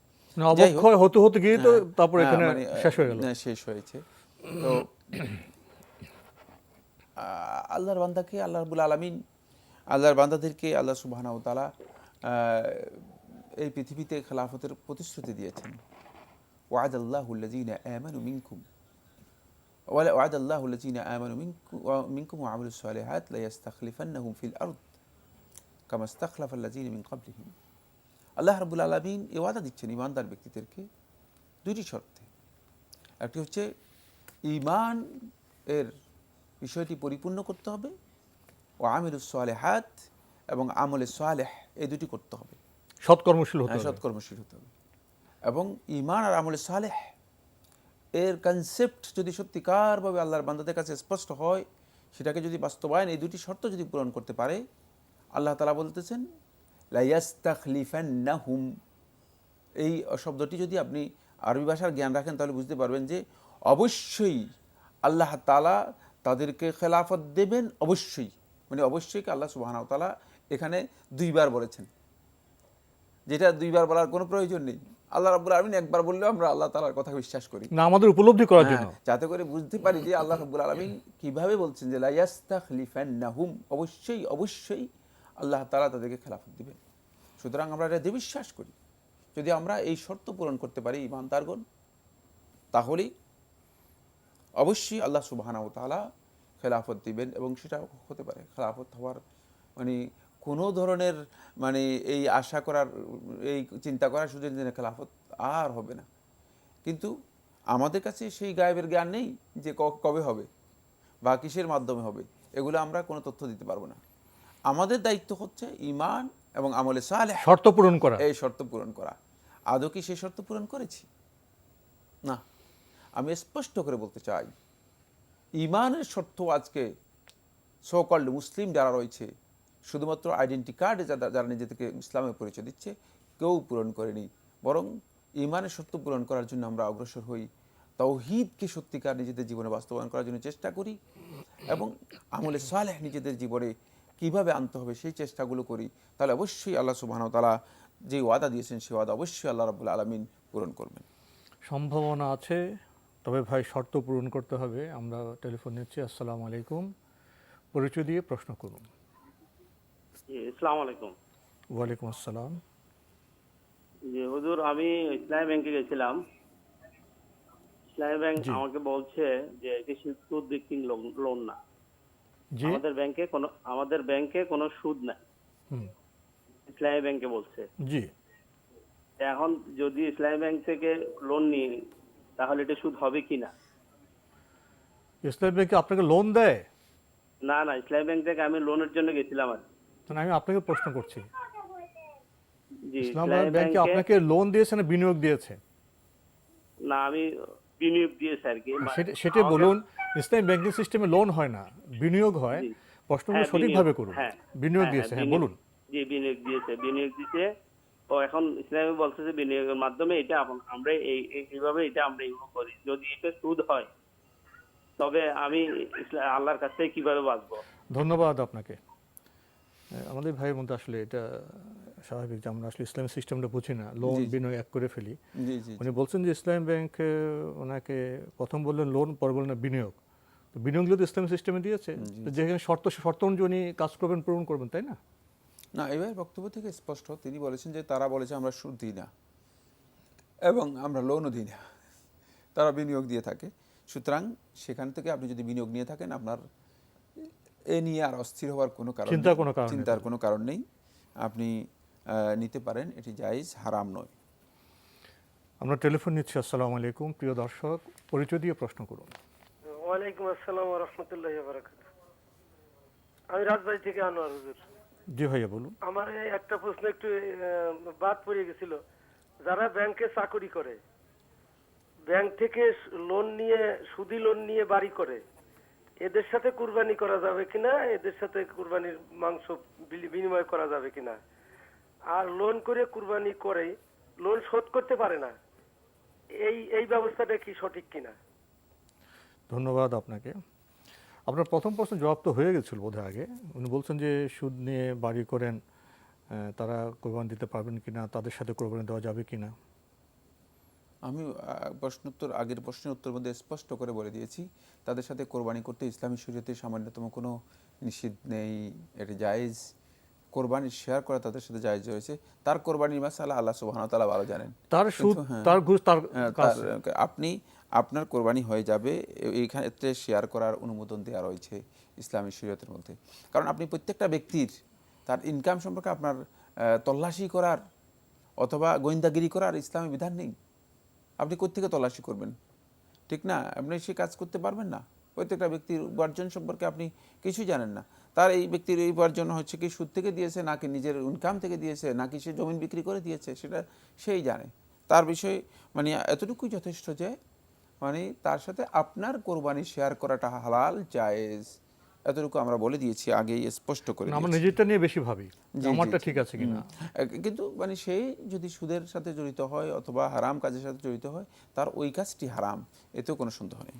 হতে হতে গিয়ে তো তারপর এখানে শেষ হয়ে গেল, শেষ হয়েছে। তো আল্লাহর বান্দাকে আল্লাহ রাব্বুল আলামিন, আল্লাহর বান্দাদেরকে আল্লাহ সুবহানাহু ওয়া তাআলা এই পৃথিবীতে খেলাফতের প্রতিশ্রুতি দিয়েছেন। ওয়াদাল্লাহুল্লাযীনা আমানু মিনকুম ওয়াদাল্লাহুল্লাযীনা আমানু মিনকুম ওয়া আমিলুস সালিহাত লা ইস্তাখলিফান্নাহুম ফিল আরদ কামা ইস্তাখলাফাল্লাযীনা মিন ক্বাবলিহিম। আল্লাহ রাব্বুল আলামিন এই ওয়াদা দিচ্ছেন ঈমানদার ব্যক্তিদেরকে দুটি শর্তে। একটি হচ্ছে ঈমান এর বিষয়টি পরিপূর্ণ করতে হবে, ওয়া আমিলুস সালিহাত, এবং আমলে সালেহ, এই দুটি করতে হবে, সৎকর্মশীল হতে হবে, সৎকর্মশীল হতে হবে। এবং ঈমান আর আমলে সালেহ এর কনসেপ্ট যদি সত্যিকারভাবে আল্লাহর বান্দাদের কাছে স্পষ্ট হয়, সেটাকে যদি বাস্তবায়ন, এই দুটি শর্ত যদি পূরণ করতে পারে, আল্লাহ তাআলা বলতেছেন লা ইস্তাখলিফান্নাহুম। এই শব্দটি যদি আপনি আরবি ভাষার জ্ঞান রাখেন তাহলে বুঝতে পারবেন যে অবশ্যই আল্লাহ তাআলা তাদেরকে খেলাফত দেবেন, অবশ্যই, মানে অবশ্যই আল্লাহ সুবহানাহু ওয়া তাআলা এখানে দুইবার বলেছেন, যেটা দুইবার বলার কোনো প্রয়োজন নেই। আল্লাহ রাব্বুল আলামিন একবার বললেও আমরা আল্লাহ তাআলার কথা বিশ্বাস করি না, আমাদের উপলব্ধি করার হ্যাঁ, জন্য। যাতে করে বুঝতে পারি যে আল্লাহ রাব্বুল আলামিন কিভাবে বলছেন যে লা ইয়াস্তাখলিফান্নাহুম, অবশ্যই অবশ্যই আল্লাহ তাআলা তাদেরকে খেলাফত দিবেন। সুতরাং আমরা এটা বিশ্বাস করি। যদি আমরা এই শর্ত পূরণ করতে পারি ইমানদারগণ, তাহলেই অবশ্যই আল্লাহ সুবহানাহু ওয়া তাআলা খেলাফত দিবেন, এবং সেটা হতে পারে খেলাফত হওয়ার মানে কোনো ধরনের মানে এই আশা করার, এই চিন্তা করার সুযোগ দিনে খেলাফত আর হবে না। কিন্তু আমাদের কাছে সেই গায়েবের জ্ঞান নেই যে কবে হবে বা কিসের মাধ্যমে হবে, এগুলো আমরা কোনো তথ্য দিতে পারবো না। আমাদের দায়িত্ব হচ্ছে ঈমান এবং আমলে সালেহ শর্ত পূরণ করা। এই শর্ত পূরণ করা। আদৌ কি সেই শর্ত পূরণ করেছি? না। আমি স্পষ্ট করে বলতে চাই, ঈমানের শর্ত আজকে সো-কল্ড মুসলিম যারা রয়েছে, শুধুমাত্র আইডেন্টি কার্ডে যারা নিজেদেরকে ইসলামের পরিচয় দিচ্ছে, কেউ পূরণ করেনি। বরং ঈমানের শর্ত পূরণ করার জন্য আমরা অগ্রসর হই, তাওহীদকে সত্যিকার নিজেদের জীবনে বাস্তবায়ন করার জন্য চেষ্টা করি, এবং আমলে সালেহ নিজেদের জীবনে কিভাবে আনতে হবে সেই চেষ্টাগুলো করি। তাহলে অবশ্যই আল্লাহ সুবহানাহু ওয়া তাআলা যে ওয়াদা দিয়েছেন সেই ওয়াদা অবশ্যই আল্লাহ রাব্বুল আলামিন পূরণ করবেন। সম্ভাবনা আছে, তবে ভাই শর্ত পূরণ করতে হবে। আমরা টেলিফোন নিচ্ছি। আসসালামু আলাইকুম, পরিচয় দিয়ে প্রশ্ন করুন। আসসালামু আলাইকুম। ওয়ালাইকুম আসসালাম। জি হুজুর, আমি ইসলামী ব্যাংকে গেছিলাম। ইসলামী ব্যাংক আমাকে বলছে যে এটি সুদ ভিত্তিক লোন না, আমাদের ব্যাংকে কোনো সুদ নাই। ইসলামী ব্যাংকে বলছে। জি, এখন যদি ইসলামী ব্যাংক থেকে লোন নিই তাহলে এটা সুদ হবে কিনা? ইসলামী ব্যাংকে আপনাকে লোন দেয়? না না, ইসলামী ব্যাংক থেকে আমি লোনের জন্য গেছিলাম। আর আমি আপনাকে প্রশ্ন করছি, ইসলামী ব্যাংকে আপনাকে লোন দিয়েছে না বিনিয়োগ দিয়েছে? না, আমি বিনিয়োগ দিয়েছি আর কি। সেটা বলুন। ইসলামী ব্যাংকিং সিস্টেমে লোন হয় না, বিনিয়োগ হয়। প্রশ্নগুলো সঠিকভাবে করুন। বিনিয়োগ দিয়েছে, হ্যাঁ বলুন। জি, বিনিয়োগ দিয়েছে। ও এখন ইসলামী বলছে যে বিনিয়োগের মাধ্যমে এটা আমরা এইভাবে এটা আমরা ইউজ করি। যদি এটা সুদ হয় তবে আমি আল্লাহর কাছ থেকে কিভাবে বাঁচবো? ধন্যবাদ আপনাকে। আমাদের ভাইয়ের মধ্যে আসলে এটা স্বাভাবিক যে আমরা আসলে ইসলামিক সিস্টেমটা বুঝি না, লোন বিনিয়োগ এক করে ফেলি। উনি বলছেন যে ইসলামী ব্যাংক ওনাকে প্রথম বললেন লোন, পরে বললেন বিনিয়োগ। তো বিনিয়োগ যদি ইসলামিক সিস্টেমে দিয়েছে, যেখানে শর্ত অনুযায়ী উনি কাজ করবেন, পূরণ করবেন, তাই না? না, এবার বক্তব্য থেকে স্পষ্ট তিনি বলেছেন যে তারা বলেছে আমরা সুদ দিই না এবং আমরা লোনও দিই না, তারা বিনিয়োগ দিয়ে থাকে। সুতরাং সেখান থেকে আপনি যদি বিনিয়োগ নিয়ে থাকেন, আপনার এ নিয়ে আর অস্থির হওয়ার কোনো কারণ, চিন্তার কোনো কারণ নেই। আপনি নিতে পারেন, এটি জায়েজ, হারাম নয়। আমরা টেলিফোন নিচ্ছি। আসসালামু আলাইকুম, প্রিয় দর্শক, পরিচয় দিয়ে প্রশ্ন করুন। ওয়ালাইকুম আসসালাম ওয়া রাহমাতুল্লাহি ওয়া বারাকাতুহু। আমি রাজবাড়ী থেকে আনোয়ার হুজুর। জি ভাইয়া বলুন। আমার একটা প্রশ্ন একটু বাদ পড়ে গেছিল। যারা ব্যাংকে চাকরি করে, ব্যাংক থেকে লোন নিয়ে, সুদি লোন নিয়ে বাড়ি করে, এদের সাথে কুরবানি করা যাবে কিনা? এদের সাথে কুরবানির মাংস বিনিময় করা যাবে কিনা? আর লোন করে কুরবানি করে লোন শোধ করতে পারে না, এই ব্যবস্থাটা কি সঠিক কিনা? ধন্যবাদ আপনাকে। আপনার প্রথম প্রশ্ন জবাব তো হয়ে গেছিল বোধহয় আগে। উনি বলছেন যে সুদ নিয়ে বাড়ি করেন, তারা কোরবানি দিতে পারবেন কিনা, তাদের সাথে কোরবানি দেওয়া যাবে কিনা। আমি আগের প্রশ্নের উত্তর মধ্যে স্পষ্ট করে বলে দিয়েছি, তাদের সাথে কোরবানি করতে ইসলামী শরীয়তে সামান্যতম কোনো নিষেধ নেই, এটা জায়েজ। কোরবানি শেয়ার করা তাদের সাথে জায়েজ রয়েছে। তার কোরবানির মাসালা আল্লাহ সুবহানাহু ওয়া তাআলা ভালো জানেন। তার সুদ, তার ঘুষ, তার আপনার কোরবানি হয়ে যাবে, এইখানে শেয়ার করার অনুমোদন দেওয়া রয়েছে ইসলামী শরীয়তের মধ্যে। কারণ আপনি প্রত্যেকটা ব্যক্তির তার ইনকাম সম্পর্কে আপনার তল্লাশি করার অথবা গোয়েন্দাগিরি করার ইসলামী বিধান নেই। আপনি কোত্থেকে তল্লাশি করবেন? ঠিক না, আপনি সে কাজ করতে পারবেন না। প্রত্যেকটা ব্যক্তির উপার্জন সম্পর্কে আপনি কিছুই জানেন না। তার এই ব্যক্তির এই উপার্জন হচ্ছে কি সুদ থেকে দিয়েছে, নাকি নিজের ইনকাম থেকে দিয়েছে, নাকি সে জমিন বিক্রি করে দিয়েছে, সেটা সেই জানে। তার বিষয়ে মানে এতটুকুই যথেষ্ট যে মানে তার সাথে আপনার কোরবানি শেয়ার করাটা হালাল, জায়েজ, এতটুকু আমরা বলে দিয়েছি, আগেই স্পষ্ট করে। আমরা নিজেরটা নিয়ে বেশি ভাবি, আমারটা ঠিক আছে কিনা। কিন্তু মানে সেই যদি সুদের সাথে জড়িত হয় অথবা হারাম কাজের সাথে জড়িত হয়, তার ওই কাজটি হারাম, এতেও কোনো সন্দেহ নেই।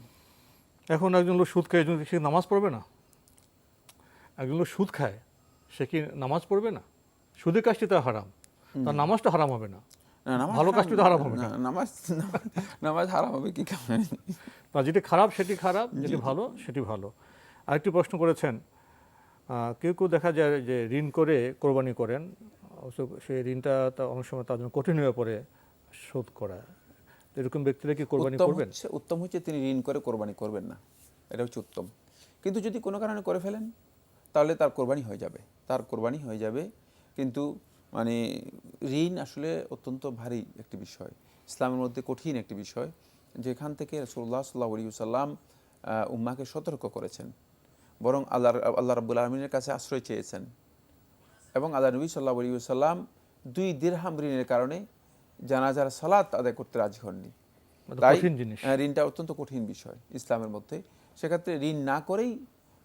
এখন একজন লোক সুদ খায়, সে নামাজ পড়বে না? একজন লোক সুদ খায়, সে কি নামাজ পড়বে না? সুদের কাজটি তার হারাম, তার নামাজটা হারাম হবে না। না, নামাজ ভালো হারাম কাজটি তো হারাম হবে না, না। নামাজ হারাম হবে কি কারণে? বা যেটি খারাপ সেটি খারাপ, যেটি ভালো সেটি ভালো। আরেকটি প্রশ্ন করেছেন, কেউ কেউ দেখা যায় যে ঋণ করে কোরবানি করেন, অবশ্য সেই ঋণটা অনেক সময় তার জন্য কঠিন হয়ে পড়ে শোধ করা। এরকম ব্যক্তিরা কি কোরবানি করবেন? উত্তম হচ্ছে তিনি ঋণ করে কোরবানি করবেন না, এটা হচ্ছে উত্তম। কিন্তু যদি কোনো কারণে করে ফেলেন তাহলে তার কোরবানি হয়ে যাবে। কিন্তু মানে ঋণ আসলে অত্যন্ত ভারী একটি বিষয়, ইসলামের মধ্যে কঠিন একটি বিষয়, যেখান থেকে রাসূলুল্লাহ সাল্লাল্লাহু আলাইহি ওয়াসাল্লাম উম্মাহকে সতর্ক করেছেন, বরং আল্লাহ রাব্বুল আলামিনের কাছে আশ্রয় চেয়েছেন। এবং আল্লাহ নবী সাল্লাল্লাহু আলাইহি ওয়াসাল্লাম 2 দিরহাম ঋণের কারণে জানাজার সালাত আদায় করতে রাজি হননি। তাই ঋণটা অত্যন্ত কঠিন বিষয় ইসলামের মধ্যে। সেক্ষেত্রে ঋণ না করেই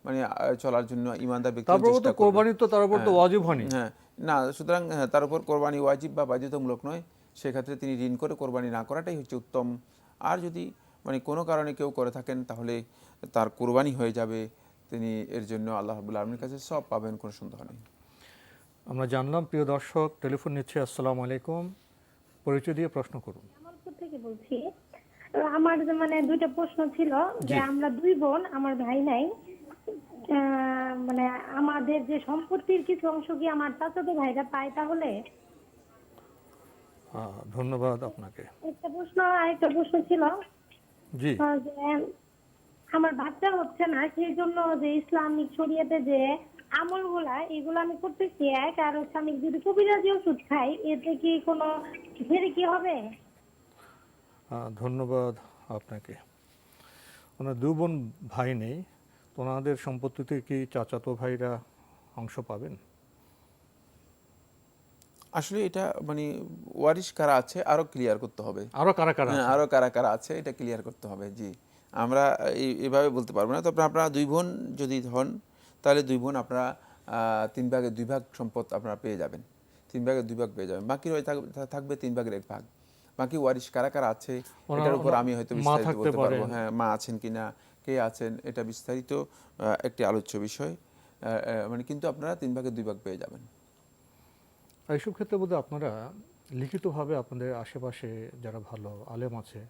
মানে চলার জন্য ইমানদার ব্যক্তি চেষ্টা করবে। কোরবানি তো তার উপর তো ওয়াজিব হয়নি। হ্যাঁ, না, সুতরাং তার উপর কোরবানি ওয়াজিব বা বাধ্যতামূলক নয়। সেক্ষেত্রে তিনি ঋণ করে কোরবানি না করাটাই হচ্ছে উত্তম। আর যদি মানে কোনো কারণে কেউ করে থাকেন তাহলে তার কোরবানি হয়ে যাবে, তিনি এর জন্য আল্লাহ রাব্বুল আলামিনের কাছে সওয়াব পাবেন, কোনো সন্দেহ নেই। আমরা জানলাম। প্রিয় দর্শক, টেলিফোন নিচ্ছে। আসসালামু আলাইকুম, পরিচয় দিয়ে প্রশ্ন করুন। জামালপুর থেকে বলছি। আমার মানে দুইটা প্রশ্ন ছিল যে আমরা 2 বোন, আমার ভাই নাই, মানে আমাদের যে সম্পত্তির কিছু অংশ কি আমার চাচাতো ভাইরা পায়? তাহলে ধন্যবাদ আপনাকে। আরেকটা প্রশ্ন ছিল জি, যে আমার বাচ্চা হচ্ছে না, সেই জন্য যে ইসলামিক শরীয়তে যে আমলগুলা এগুলো আমি করতেছি এক, আর হচ্ছে আমি যদি কবিরাজি ওষুধ খাই এতে কি কোনো কি হবে? ধন্যবাদ আপনাকে। ওনার 2 বোন ভাই নেই, তো ওনাদের সম্পত্তিতে কি চাচাতো ভাইরা অংশ পাবেন? আসলে এটা মানে ওয়ারিশ কারা আছে আরো ক্লিয়ার করতে হবে, আরো কারা কারা আছে এটা ক্লিয়ার করতে হবে। জি, আমরা এইভাবে বলতে পারবো না। তবে আপনারা 2 বোন যদি হন তাহলে 2 বোন আপনারা 3 ভাগে 2 ভাগ সম্পদ আপনারা পেয়ে যাবেন, 3 ভাগে 2 ভাগ পেয়ে যাবেন। বাকি থাকবে 3 ভাগের 1 ভাগ। বাকি ওয়ারিশ কারা আছে এটার উপর আমি হয়তো বিস্তারিত বলতে পারবো। হ্যাঁ, মা আছেন কিনা, কে আছেন, এটা বিস্তারিত একটি আলোচ্য বিষয়। মানে কিন্তু আপনারা 3 ভাগে 2 ভাগ পেয়ে যাবেন। এইসব ক্ষেত্রে বোধহয় আপনারা লিখিতভাবে আপনাদের আশেপাশে যারা ভালো আলেম আছে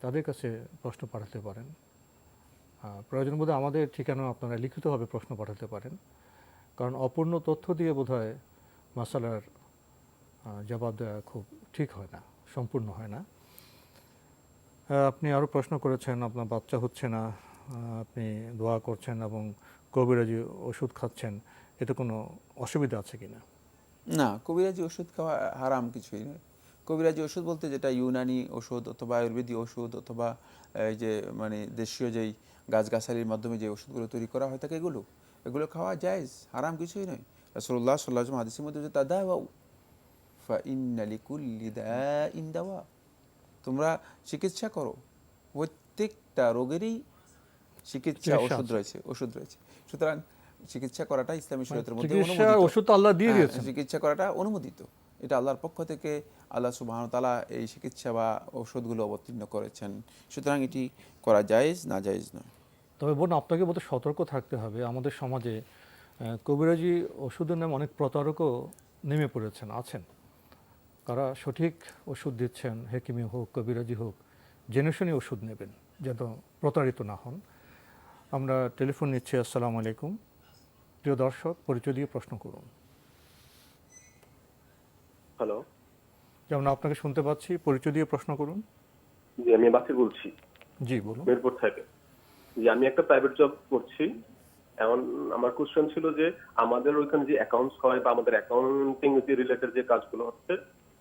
তাদের কাছে প্রশ্ন পাঠাতে পারেন। প্রয়োজন বোধহয় আমাদের ঠিকানা আপনারা লিখিতভাবে প্রশ্ন পাঠাতে পারেন, কারণ অপূর্ণ তথ্য দিয়ে বোধহয় মাসালার জবাব দেওয়া খুব ঠিক হয় না, সম্পূর্ণ হয় না। আপনি আরও প্রশ্ন করেছেন, আপনার বাচ্চা হচ্ছে না, আপনি দোয়া করছেন এবং কবিরাজি ওষুধ খাচ্ছেন, এতে কোনো অসুবিধা আছে কিনা? না, কবিরাজি ওষুধ খাওয়া হারাম কিছুই নয়। কবিরাজি ওষুধ বলতে যেটা ইউনানি ওষুধ অথবা আয়ুর্বেদিক ওষুধ অথবা এই যে মানে দেশীয় যেই গাছগাছালির মাধ্যমে যে ওষুধগুলো তৈরি করা হয় থাকে এগুলো খাওয়া জায়েজ, হারাম কিছুই নয়। রাসূলুল্লাহ সাল্লাল্লাহু আলাইহি ওয়াসাল্লাম হাদিসের মধ্যে যে তাদাওয়াউ ফা ইন্না লিকুল্লি দাইন দাওয়া, তোমরা চিকিৎসা করো, প্রত্যেকটা রোগেরই চিকিৎসা ওষুধ রয়েছে। সুতরাং চিকিৎসা করাটা ইসলামী শরীয়তের মধ্যে অনুমোদিত। চিকিৎসা করাটা অনুমোদিত, এটা আল্লাহর পক্ষ থেকে আল্লাহ সুবহানাহু ওয়া তাআলা এই চিকিৎসা বা ঔষধগুলো অবতীর্ণ করেছেন। সুতরাং এটি করা জায়েজ, না জায়েজ নয়। তবে বোন, আপনাকে বোধহয় সতর্ক থাকতে হবে। আমাদের সমাজে কবিরাজি ওষুধের নামে অনেক প্রতারকও নেমে পড়েছেন, আছেন। তারা সঠিক ওষুধ দিচ্ছেন, হেকিমি হোক কবিরাজি হোক, জেনে শুনে ওষুধ নেবেন যেন প্রতারিত না হন। আমরা টেলিফোন নিচ্ছি। আসসালামু আলাইকুম, প্রিয় দর্শক, পরিচয় দিয়ে প্রশ্ন করুন। হ্যালো, যেমন আপনাকে শুনতে পাচ্ছি, পরিচয় দিয়ে প্রশ্ন করুন। জি, আমি বাসির বলছি। জি বলুন। মিরপুর থেকে। জি, আমি একটা প্রাইভেট জব করছি। এখন আমার কোশ্চেন ছিল যে আমাদের ওইখানে যে অ্যাকাউন্টস হয় বা আমাদের অ্যাকাউন্টিং যে রিলেটেড যে কাজগুলো হচ্ছে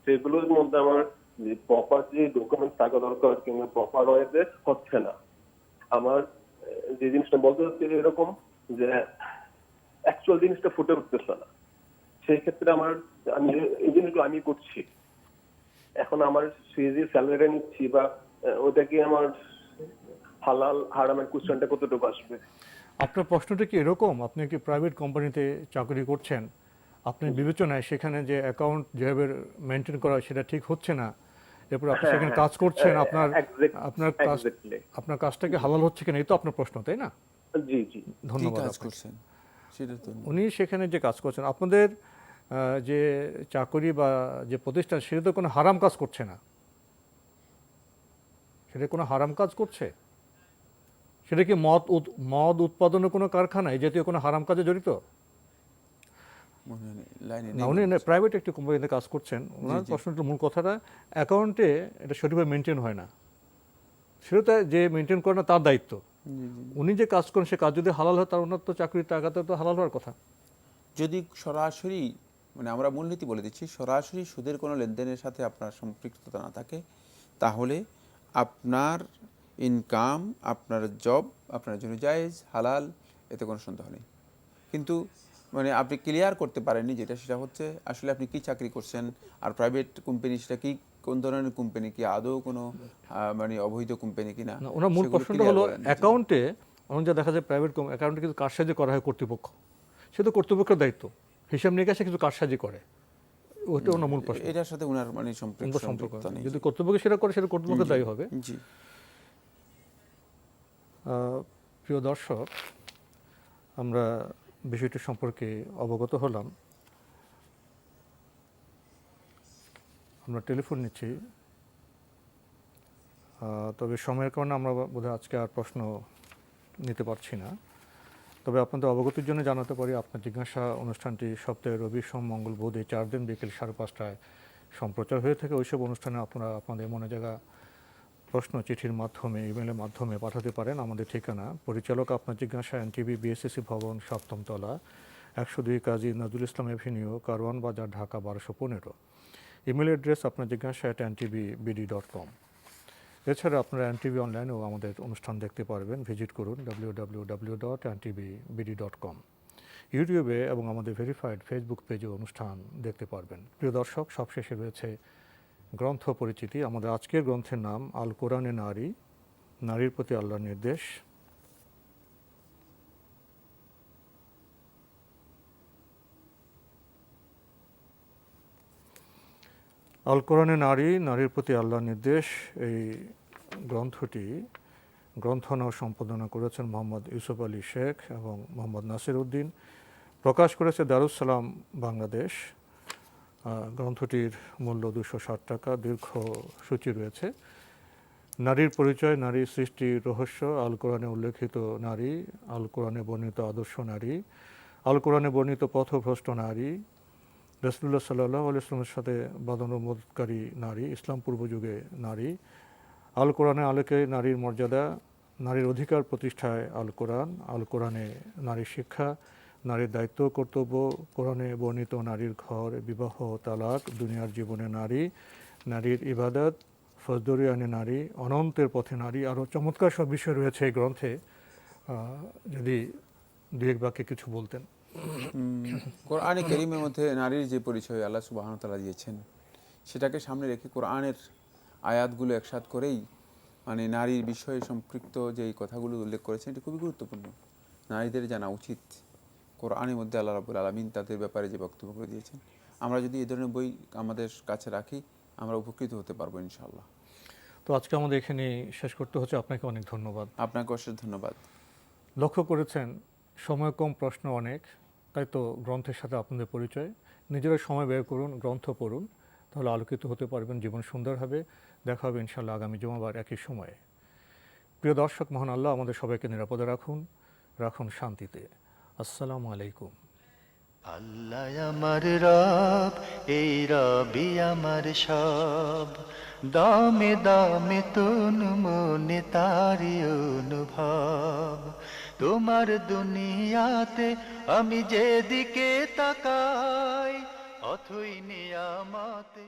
সেগুলোর মধ্যে আমার যে প্রপার যে ডকুমেন্ট থাকা দরকার কিংবা প্রপার ওয়েতে হচ্ছে না। আমার যে জিনিসটা বলতে হচ্ছে এরকম যে অ্যাকচুয়াল জিনিসটা ফুটে উঠতেছে না। সেই ক্ষেত্রে আমি এই জিনিসগুলো আমি করছি, এখন আমার সেই যে স্যালারি নিচ্ছি বা ওটা কি আমার হালাল হারামের কোশ্চেনটা কতটুকু আসবে? আপনার প্রশ্নটা কি এরকম, আপনি কি প্রাইভেট কোম্পানিতে চাকরি করছেন, আপনি বিবেচনায় সেখানে যে অ্যাকাউন্ট যেভাবে মেনটেন করা সেটা ঠিক হচ্ছে না, এরপর আপনি সেখানে কাজ করছেন, আপনার কাজটাকে হালাল হচ্ছে কিনা, এই তো আপনার প্রশ্ন, তাই না? জি জি, ধন্যবাদ। উনি সেখানে যে কাজ করছেন, আপনাদের যে চাকরি বা যে প্রতিষ্ঠান, সেটা তো কোনো হারাম কাজ করছে না, সেটা কোনো হারাম কাজ করছে? সেটা কি মদ উৎপাদনের কোনো কারখানা, এই জাতীয় কোনো হারাম কাজে জড়িত? না, উনি প্রাইভেট একটি কোম্পানিতে কাজ করছেন। ওনার প্রশ্নটার মূল কথাটা, অ্যাকাউন্টে এটা সঠিকভাবে মেনটেন হয় না, সেটা যে মেনটেন করে না তার দায়িত্ব। উনি যে কাজ করেন সে কাজ যদি হালাল হয়, তার ওনার তো চাকরির টাকাতে তো হালাল হওয়ার কথা। যদি সরাসরি, মানে আমরা মূলনীতি বলে দিচ্ছি, সরাসরি সুদের কোনো লেনদেনের সাথে আপনার সম্পৃক্ততা না থাকে, তাহলে আপনার ইনকাম, আপনার জব আপনার জন্য জায়েজ, হালাল, এতে কোনো সন্দেহ নেই। কিন্তু মানে আপনি ক্লিয়ার করতে পারেননি যেটা, সেটা হচ্ছে আসলে আপনি কি চাকরি করছেন, আর প্রাইভেট কোম্পানি সেটা কি, কোন ধরনের কোম্পানি, কি আদৌ কোনো মানে অবৈধ কোম্পানি কিনা। ওনার মূল প্রশ্নটা হলো অ্যাকাউন্টে এখন যা দেখা যায় প্রাইভেট অ্যাকাউন্টে কিছু কারসাজি করা হয় কর্তৃপক্ষ, সে তো কর্তৃপক্ষের দায়িত্ব, হিসাব নিকাশে কিছু কারসাজি করে, ওটা ওনার মূল প্রশ্ন। এটার সাথে ওনার মানে সম্পর্ক নেই। যদি কর্তৃপক্ষ সেটা করে, সেটা কর্তৃপক্ষের দায়ী হবে। জি। প্রিয় দর্শক, আমরা বিষয়টি সম্পর্কে অবগত হলাম। আমরা টেলিফোন নিচ্ছি, তবে সময়ের কারণে আমরা বোধহয় আজকে আর প্রশ্ন নিতে পারছি না। তবে আপনাদের অবগতির জন্য জানাতে পারি, আপনার জিজ্ঞাসা অনুষ্ঠানটি সপ্তাহে রবি, সোম, মঙ্গল, বুধ এই 4 দিন বিকেল 5:30টায় সম্প্রচার হয়ে থাকে। ওইসব অনুষ্ঠানে আপনারা আপনাদের মনে জায়গা প্রশ্ন চিঠির মাধ্যমে, ইমেলের মাধ্যমে পাঠাতে পারেন। আমাদের ঠিকানা পরিচালক আপনার জিজ্ঞাসা, এনটিভি, বিএসসিসি ভবন, 7ম তলা, 102 কাজী নজরুল ইসলাম এভিনিউ, কারওয়ান বাজার, ঢাকা 1215। ইমেল অ্যাড্রেস আপনার জিজ্ঞাসা @ntvbd.com। এছাড়া আপনারা এনটিভি অনলাইনেও আমাদের অনুষ্ঠান দেখতে পারবেন, ভিজিট করুন www.ntvbd.com। ইউটিউবে এবং আমাদের ভেরিফাইড ফেসবুক পেজে অনুষ্ঠান দেখতে পারবেন। প্রিয় দর্শক, সবশেষে রয়েছে গ্রন্থ পরিচিতি। আমাদের আজকের গ্রন্থের নাম আল কোরআনে নারী, নারীর প্রতি আল্লাহর নির্দেশ। আল কোরআনে নারী, নারীর প্রতি আল্লাহর নির্দেশ, এই গ্রন্থটি গ্রন্থনা ও সম্পাদনা করেছেন মোহাম্মদ ইউসুফ আলী শেখ এবং মোহাম্মদ নাসির উদ্দিন। প্রকাশ করেছে দারুস সালাম বাংলাদেশ। গ্রন্থটির মূল্য 260 টাকা। দীর্ঘ সূচি রয়েছে। নারীর পরিচয়, নারীর সৃষ্টি রহস্য, আল কোরআনে উল্লেখিত নারী, আল কোরআনে বর্ণিত আদর্শ নারী, আল কোরআনে বর্ণিত পথভ্রষ্ট নারী, রাসূলুল্লাহ সাল্লাল্লাহু আলাইহি ওয়াসাল্লামের সাথে বাদানুবাদকারী নারী, ইসলাম পূর্ব যুগে নারী, আল কোরআনে আলোকে নারীর মর্যাদা, নারীর অধিকার প্রতিষ্ঠায় আল কোরআন, আল কোরআনে নারীর শিক্ষা, নারীর দায়িত্ব কর্তব্য, কোরআনে বর্ণিত নারীর ঘর, বিবাহ, তালাক, দুনিয়ার জীবনে নারী, নারীর ইবাদত, ফজদরিয়ানে নারী, অনন্তের পথে নারী, আরও চমৎকার সব বিষয় রয়েছে এই গ্রন্থে। যদি দুই এক বাক্যে কিছু বলতেন। কোরআনে কারীমের মধ্যে নারীর যে পরিচয় আল্লাহ সুবহানাহু ওয়া তাআলা দিয়েছেন, সেটাকে সামনে রেখে কোরআনের আয়াতগুলো একসাথ করেই মানে নারীর বিষয়ে সম্পৃক্ত যে কথাগুলো উল্লেখ করেছেন, এটি খুবই গুরুত্বপূর্ণ। নারীদের জানা উচিত কোরআনের মধ্যে আল্লাহ রাব্বুল আলামিন তাদের ব্যাপারে যে বক্তব্যগুলো দিয়েছেন। আমরা যদি এই ধরনের বই আমাদের কাছে রাখি, আমরা উপকৃত হতে পারবো ইনশাআল্লাহ। তো আজকে আমাদের এখানে শেষ করতে হচ্ছে। আপনাকে অনেক ধন্যবাদ। আপনাকে অশেষ ধন্যবাদ। লক্ষ্য করেছেন সময় কম, প্রশ্ন অনেক, তাই তো গ্রন্থের সাথে আপনাদের পরিচয়। নিজেরা সময় ব্যয় করুন, গ্রন্থ পড়ুন, তাহলে আলোকিত হতে পারবেন, জীবন সুন্দর হবে। দেখা হবে ইনশাআল্লাহ আগামী জুমাবার একই সময়ে। প্রিয় দর্শক, মহান আল্লাহ আমাদের সবাইকে নিরাপদে রাখুন, রাখুন শান্তিতে। আসসালামু আলাইকুম। আল্লাহ আমার রব, এই রবি আমার সব, দামে দামে তুন মনে তারি অনুভব। তোমার দুনিয়াতে আমি যেদিকে তাকাই, অথই নিয়ামতে